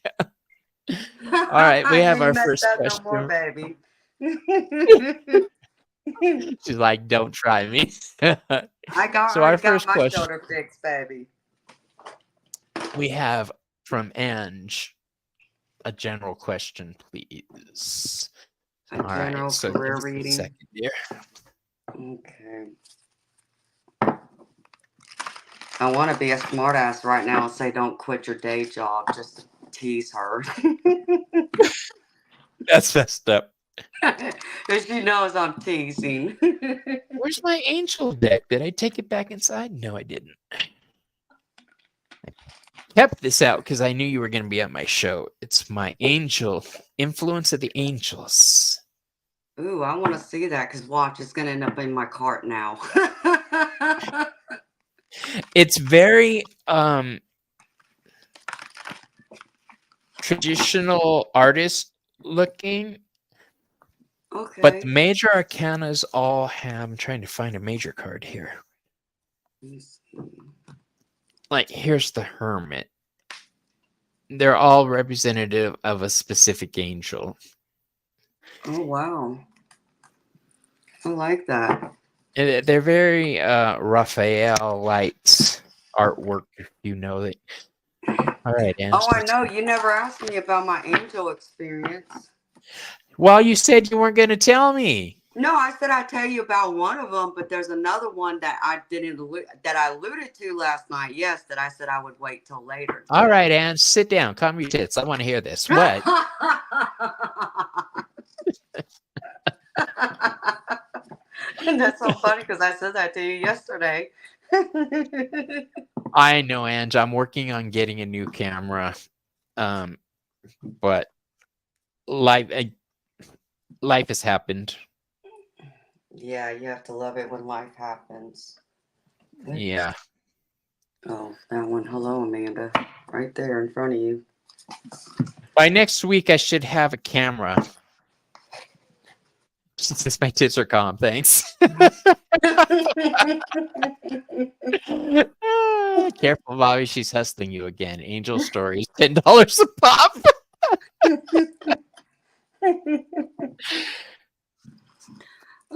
All right, we You have ain't our messed first up no more, question. baby. She's like, don't try me. I So our already got first my question shoulder fixed, baby. we have from Ange, a general question, please. A All right, general so give career us a reading. second here. Okay. I want to be a smartass right now and say don't quit your day job just to tease her. That's messed up. Because she knows I'm teasing. Where's my angel deck? Did I take it back inside? No, I didn't. I kept this out because I knew you were going to be at my show. It's my angel, influence of the angels. Ooh, I want to see that because watch, it's going to end up in my cart now. It's very traditional artist looking, but the Okay. major arcanas all have. I'm trying to find a major card here. Let me see. Like, here's the Hermit. They're all representative of a specific angel. Oh, wow. I like that. And they're very Raphael light artwork, if you know that. All right, Oh, Ange. I know. You never asked me about my angel experience. Well, you said you weren't going to tell me. No, I said I'd tell you about one of them, but there's another one that I didn't that I alluded to last night. Yes, that I said I would wait till later to All tell right, you. Ange, sit down. Calm your tits. I want to hear this. What? And that's so funny because I said that to you yesterday. I know, Ange. I'm working on getting a new camera. But like life has happened. Yeah, you have to love it when life happens. What? Yeah. Oh, that one. Hello, Amanda. Right there in front of you. By next week, I should have a camera. Since my tits are calm, thanks. Careful, Bobby. She's hustling you again. Angel stories, $10 a pop.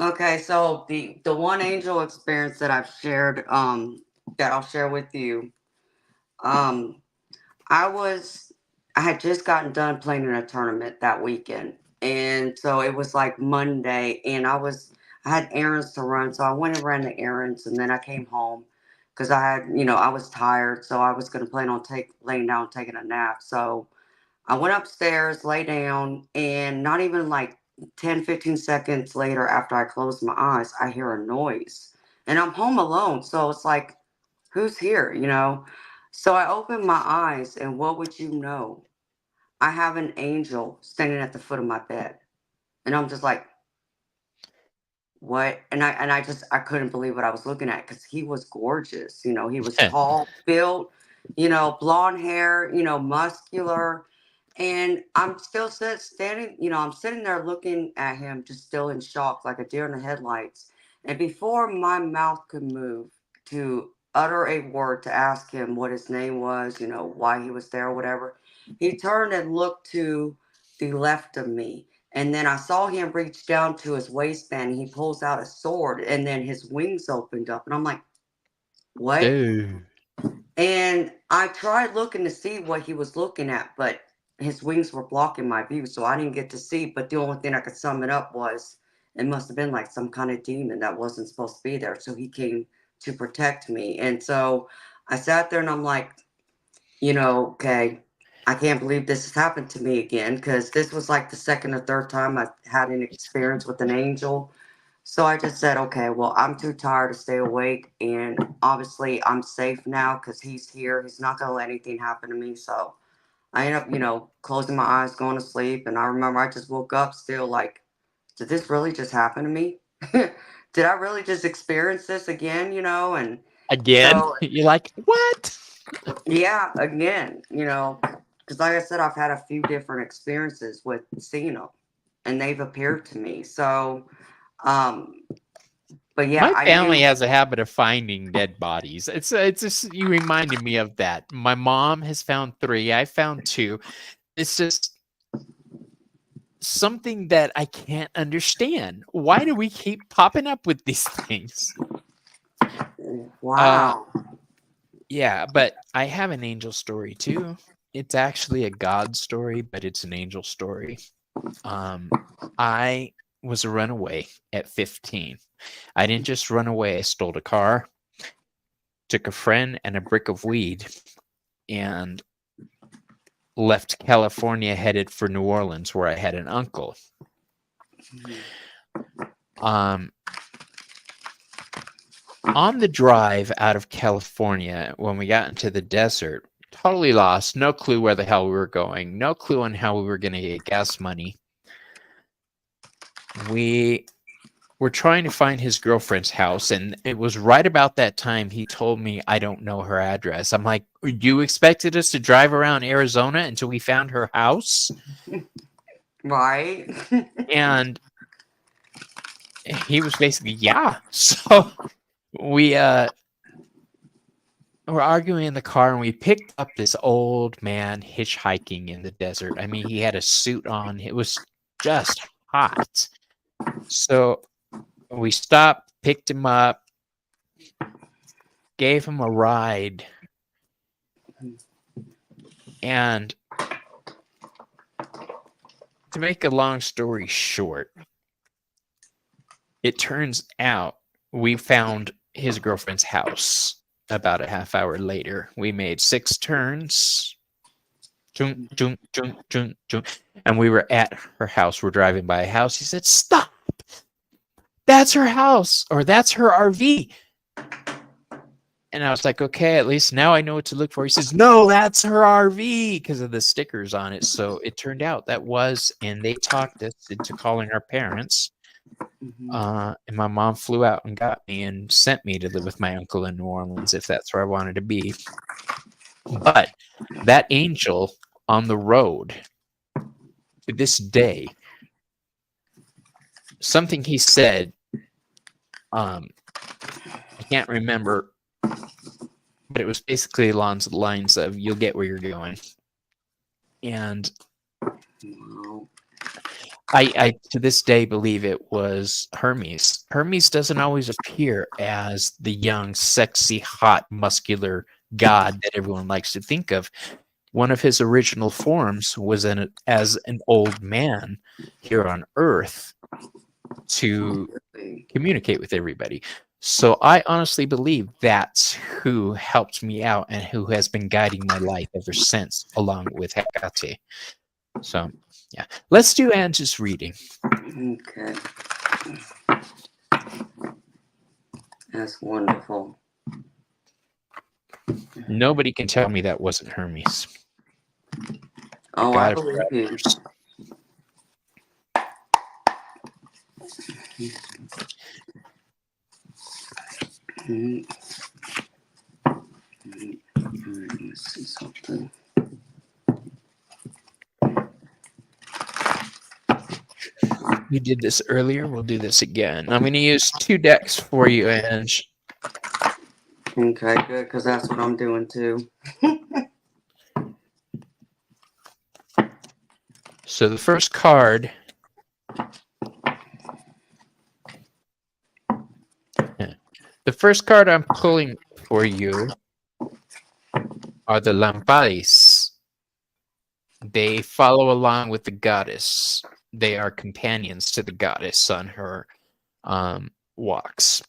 Okay, so the one angel experience that I've shared, that I'll share with you, um, I was, I had just gotten done playing in a tournament that weekend. And so it was like Monday, and I had errands to run. So I went and ran the errands, and then I came home because I was tired. So I was going to plan on laying down, and taking a nap. So I went upstairs, lay down, and not even like 10, 15 seconds later, after I closed my eyes, I hear a noise. And I'm home alone. So it's like, who's here, you know? So I opened my eyes, and what would you know? I have an angel standing at the foot of my bed. And I'm just like, what? And I couldn't believe what I was looking at because he was gorgeous. He was tall, built, blonde hair, muscular. And I'm still standing, I'm sitting there looking at him, just still in shock, like a deer in the headlights. And before my mouth could move to utter a word to ask him what his name was, why he was there or whatever, he turned and looked to the left of me. And then I saw him reach down to his waistband and he pulls out a sword and then his wings opened up. And I'm like, what? Dude. And I tried looking to see what he was looking at, but his wings were blocking my view, so I didn't get to see. But the only thing I could sum it up was it must have been like some kind of demon that wasn't supposed to be there. So he came to protect me. And so I sat there and I'm like, okay, I can't believe this has happened to me again because this was like the second or third time I've had an experience with an angel. So I just said, okay, well, I'm too tired to stay awake. And obviously, I'm safe now because he's here. He's not going to let anything happen to me. So I ended up, closing my eyes, going to sleep. And I remember I just woke up still like, did this really just happen to me? Did I really just experience this again, And Again? so, You're like, what? yeah, again, because like I said, I've had a few different experiences with seeing them and they've appeared to me. So, um, but yeah, My I family do. has a habit of finding dead bodies. It's just you reminded me of that. My mom has found 3. I found 2. It's just something that I can't understand. Why do we keep popping up with these things? Uh Wow. yeah, but I have an angel story too. It's actually a God story, but it's an angel story. Um I was a runaway at 15. I didn't just run away, I stole a car, took a friend and a brick of weed, and left California headed for New Orleans where I had an uncle. Um, on the drive out of California, when we got into the desert, totally lost, no clue where the hell we were going, no clue on how we were going to get gas money. We were trying to find his girlfriend's house, and it was right about that time he told me I don't know her address. I'm like, you expected us to drive around Arizona until we found her house? Right. And he was basically, yeah. So we were arguing in the car and we picked up this old man hitchhiking in the desert. I mean, he had a suit on. It was just hot. So we stopped, picked him up, gave him a ride, and to make a long story short, it turns out we found his girlfriend's house about a half hour later. We made 6 turns, chunk, chunk, chunk, chunk, chunk, and we were at her house. We're driving by a house. He said, "Stop! That's her house, or that's her RV." And I was like, okay, at least now I know what to look for. He says, no, that's her RV because of the stickers on it. So it turned out that was, and they talked us into calling our parents. Mhm. And my mom flew out and got me and sent me to live with my uncle in New Orleans if that's where I wanted to be. But that angel on the road to this day, something he said, I can't remember, but it was basically along the lines of "You'll get where you're going." And Wow. I to this day believe it was Hermes. Hermes doesn't always appear as the young, sexy, hot, muscular god that everyone likes to think of. One of his original forms was as an old man here on Earth to Really. communicate with everybody. So I honestly believe that's who helped me out and who has been guiding my life ever since, along with Hecate. So, yeah. Let's do Angie's reading. Okay. That's wonderful. Nobody can tell me that wasn't Hermes, the Oh, I god of believe you. travelers. Mhm. Mhm. Alright, let's see something. We did this earlier. We'll do this again. I'm going to use 2 decks for you, Ange. Okay, good, because that's what I'm doing too. So the first card. The first card I'm pulling for you are the Lamparis. They follow along with the goddess. They are companions to the goddess on her walks.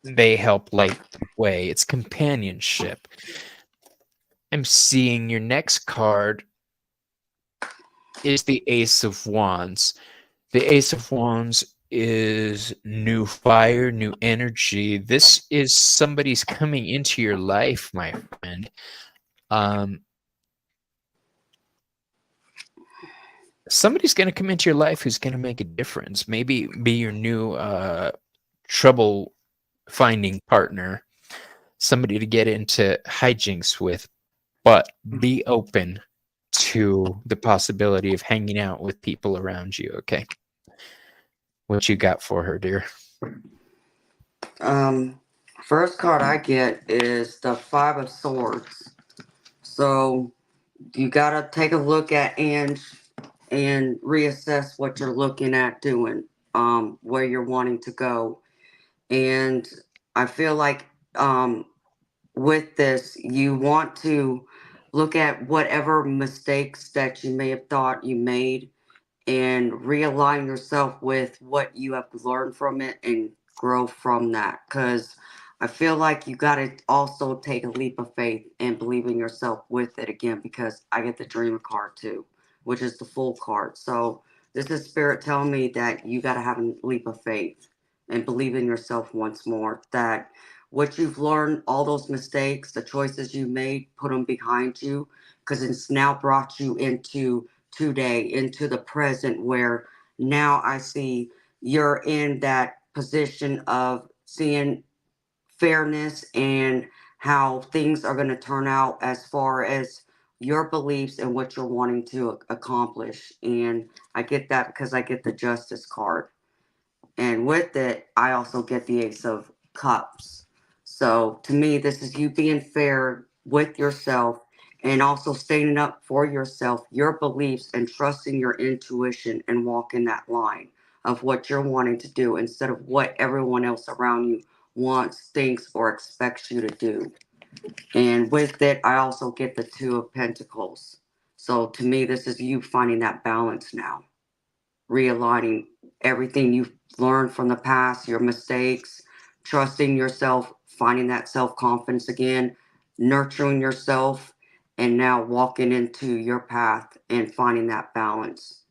They help light the way. It's companionship. I'm seeing your next card is the Ace of Wands. The Ace of Wands is new fire, new energy. This is somebody's coming into your life, my friend. Somebody's going to come into your life who's going to make a difference. Maybe be your new trouble finding partner, somebody to get into hijinks with, but be open to the possibility of hanging out with people around you. Okay. What you got for her, dear? Um, First card I get is the Five of Swords. So you gotta take a look at and reassess what you're looking at doing, where you're wanting to go. And I feel like with this, you want to look at whatever mistakes that you may have thought you made and realign yourself with what you have learned from it and grow from that. Because I feel like you got to also take a leap of faith and believe in yourself with it again. Because I get the Dreamer card too, which is the full card. So this is Spirit telling me that you got to have a leap of faith and believe in yourself once more. That what you've learned, all those mistakes, the choices you made, put them behind you because it's now brought you into today, into the present, where now I see you're in that position of seeing fairness and how things are going to turn out as far as your beliefs and what you're wanting to accomplish. And I get that because I get the Justice card. And with it, I also get the Ace of Cups. So to me, this is you being fair with yourself and also standing up for yourself, your beliefs, and trusting your intuition and walking that line of what you're wanting to do instead of what everyone else around you wants, thinks, or expects you to do. And with it, I also get the Two of Pentacles. So to me, this is you finding that balance now, realigning everything you've learned from the past, your mistakes, trusting yourself, finding that self confidence again, nurturing yourself, and now walking into your path and finding that balance.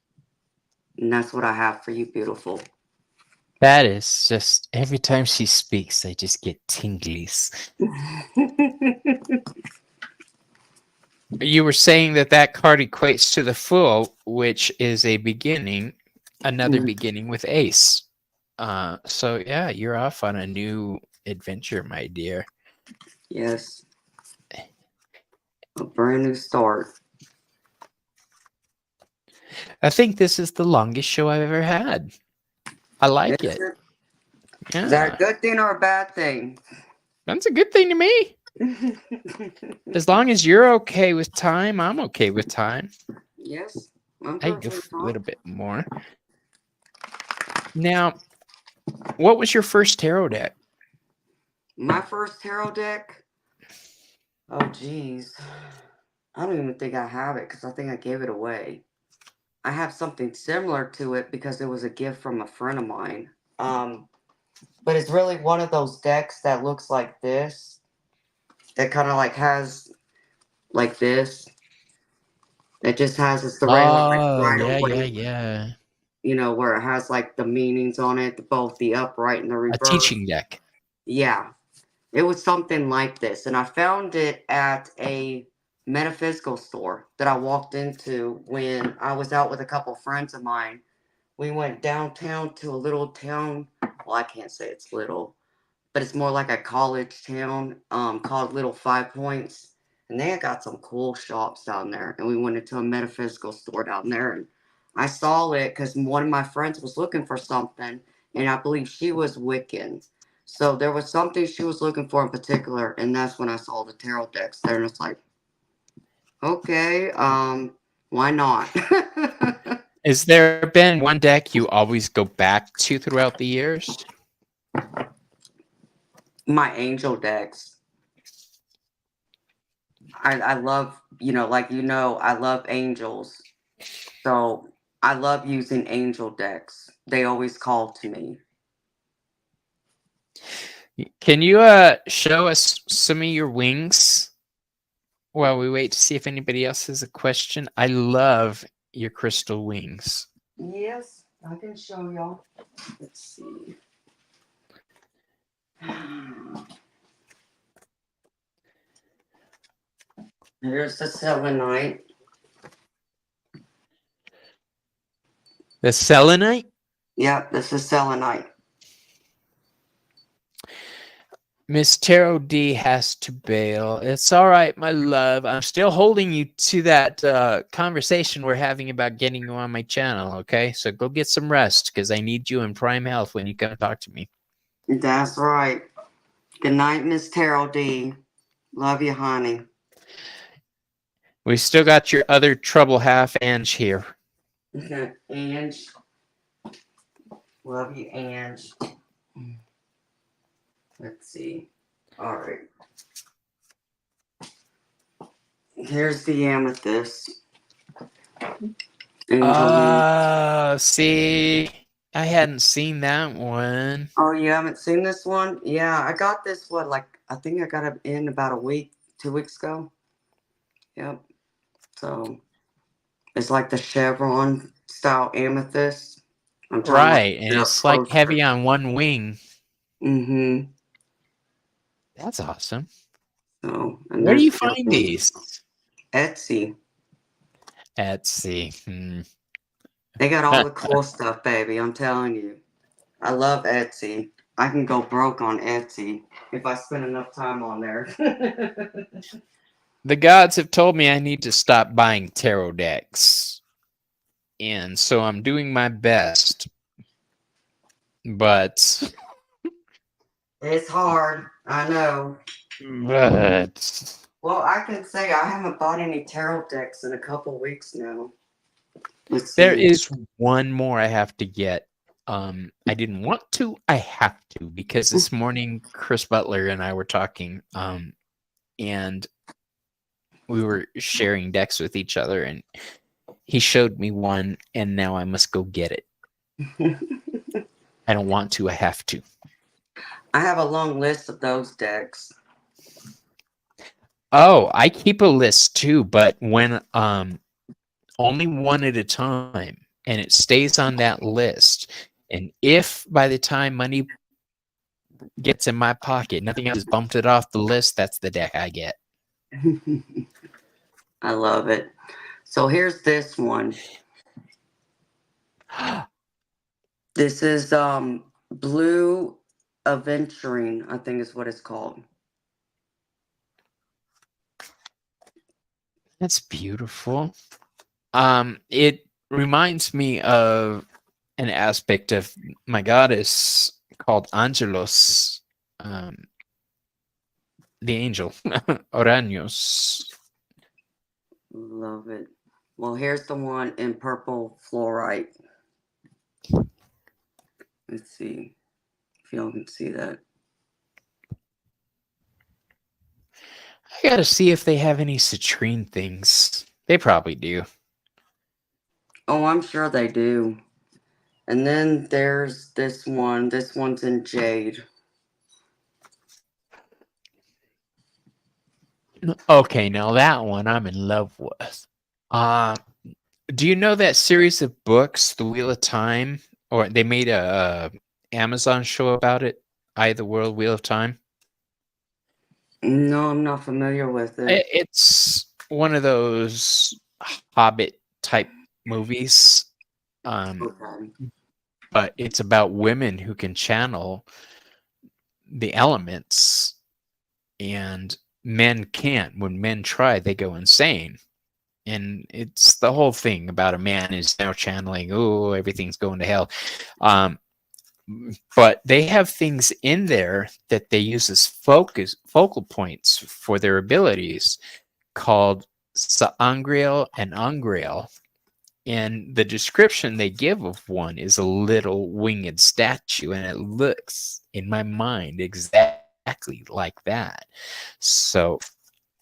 And that's what I have for you, beautiful. That is just every time she speaks, I just get tinglies. You were saying that that card equates to the Fool, which is a beginning, another beginning with Ace. So yeah, you're off on a new adventure, my dear. Yes, a brand new start. I think this is the longest show I've ever had. I like Is it. it? Is that a Yeah, good thing or a bad thing? that's a good thing to me. As long as you're okay with time, I'm okay with time. Yes, I'm I go perfectly for a fine. little bit more. Now, what was your first tarot deck? My first tarot deck. Oh, geez. I don't even think I have it because I think I gave it away. I have something similar to it because it was a gift from a friend of mine. But it's really one of those decks that looks like this. That kind of like has like this. It just has it's the regular like Oh, rider yeah, yeah, waite, yeah. where it has like the meanings on it, both the upright and the A reverse. teaching deck. Yeah, it was something like this, and I found it at a metaphysical store that I walked into when I was out with a couple friends of mine. We went downtown to a little town. Well, I can't say it's little, but it's more like a college town, called Little Five Points. And they had got some cool shops down there. And we went into a metaphysical store down there. And I saw it because one of my friends was looking for something. And I believe she was Wiccan. So there was something she was looking for in particular. And that's when I saw the tarot decks there. And it's like, okay, why not? Has there been one deck you always go back to throughout the years? My angel decks. I love, I love angels. So I love using angel decks. They always call to me. Can you show us some of your wings while we wait to see if anybody else has a question? I love your crystal wings. Yes, I can show y'all. Let's see. Here's the selenite. The selenite? Yep, this is selenite. Miss Tarot D has to bail. It's all right, my love. I'm still holding you to that conversation we're having about getting you on my channel, okay? So go get some rest because I need you in prime health when you come talk to me. That's right. Good night, Miss Tarot D. Love you, honey. We still got your other trouble half Ange here. Ange. Love you, Ange. Let's see. All right. Here's the amethyst. Angel. See, I hadn't seen that one. Oh, you haven't seen this one? Yeah, I got this I think I got it in about a week, 2 weeks ago. Yep. So it's like the chevron style amethyst. I'm trying to Right, and get up it's like closer. heavy on one wing. Mm-hmm. That's awesome. So, and Where do there's you the other find one. these? Etsy. Etsy. They got all the cool stuff, baby. I'm telling you. I love Etsy. I can go broke on Etsy if I spend enough time on there. The gods have told me I need to stop buying tarot decks. And so I'm doing my best. But It's hard. I know. but Well, I can say I haven't bought any tarot decks in a couple weeks now. Let's there see. is one more I have to get. I didn't want to, I have to, because this morning Chris Butler and I were talking, and we were sharing decks with each other, and he showed me one, and now I must go get it. I don't want to, I have to. I have a long list of those decks. Oh, I keep a list too, but when only one at a time, and it stays on that list. And if by the time money gets in my pocket, nothing else has bumped it off the list, that's the deck I get. I love it. So here's this one. This is Blue Aventuring, I think is what it's called. That's beautiful. It reminds me of an aspect of my goddess called Angelos, um, the angel, Oranos. Love it. Well, here's the one in purple fluorite. Let's see if y'all can see that. I gotta see if they have any citrine things. They probably do. Oh, I'm sure they do. And then there's this one. This one's in jade. Okay, now that one I'm in love with. Uh, do you know that series of books, The Wheel of Time? Or they made a Amazon show about it, Eye of the World, Wheel of Time. No, I'm not familiar with it. It's one of those Hobbit type movies, um, Okay. but it's about women who can channel the elements, and men can't. When men try, they go insane. And it's the whole thing about a man is now channeling, oh, everything's going to hell. Um, but they have things in there that they use as focal points for their abilities called Saangreal and Angreal. And the description they give of one is a little winged statue, and it looks, in my mind, exactly like that. So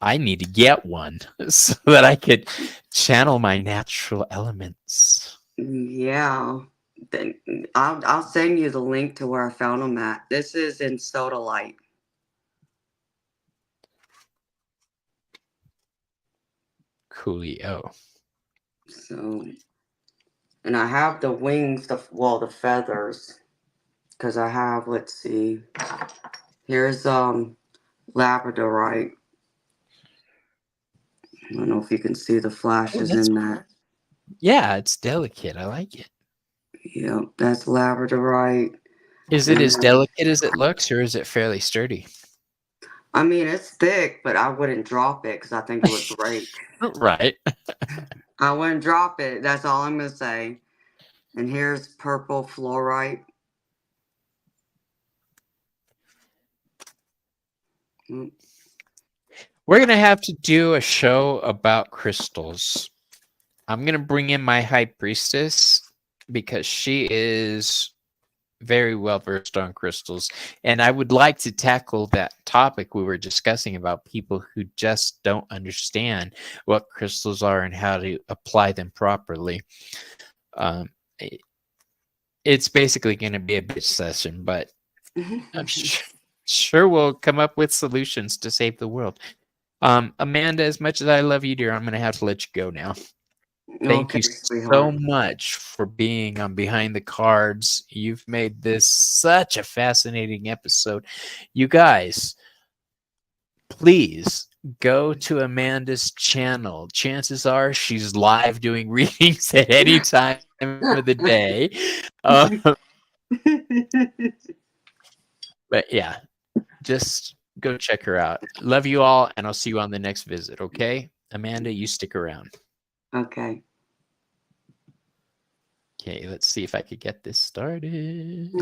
I need to get one so that I could channel my natural elements. Yeah. Then I'll send you the link to where I found them at. This is in Sodalite. Coolio. So, and I have the wings, the feathers, because I have. Let's see. Here's Labradorite. I don't know if you can see the Oh, flashes that's in that. yeah, it's delicate. I like it. Yep, that's Labradorite. Is it And as delicate as it looks, or is it fairly sturdy? I mean, it's thick, but I wouldn't drop it because I think it would break. Right. I wouldn't drop it. That's all I'm gonna say. And here's purple fluorite. Mm. We're gonna have to do a show about crystals. I'm gonna bring in my high priestess because she is very well versed on crystals, and I would like to tackle that topic we were discussing about people who just don't understand what crystals are and how to apply them properly. Um, it's basically going to be a bitch session, but I'm sure we'll come up with solutions to save the world. Amanda, as much as I love you, dear, I'm going to have to let you go now. Thank Okay, you so sweetheart. much for being on Behind the Cards. You've made this such a fascinating episode. You guys, please go to Amanda's channel. Chances are she's live doing readings at any time of the day. But yeah, just go check her out. Love you all, and I'll see you on the next visit, okay? Amanda, you stick around. Okay. Okay, let's see if I could get this started.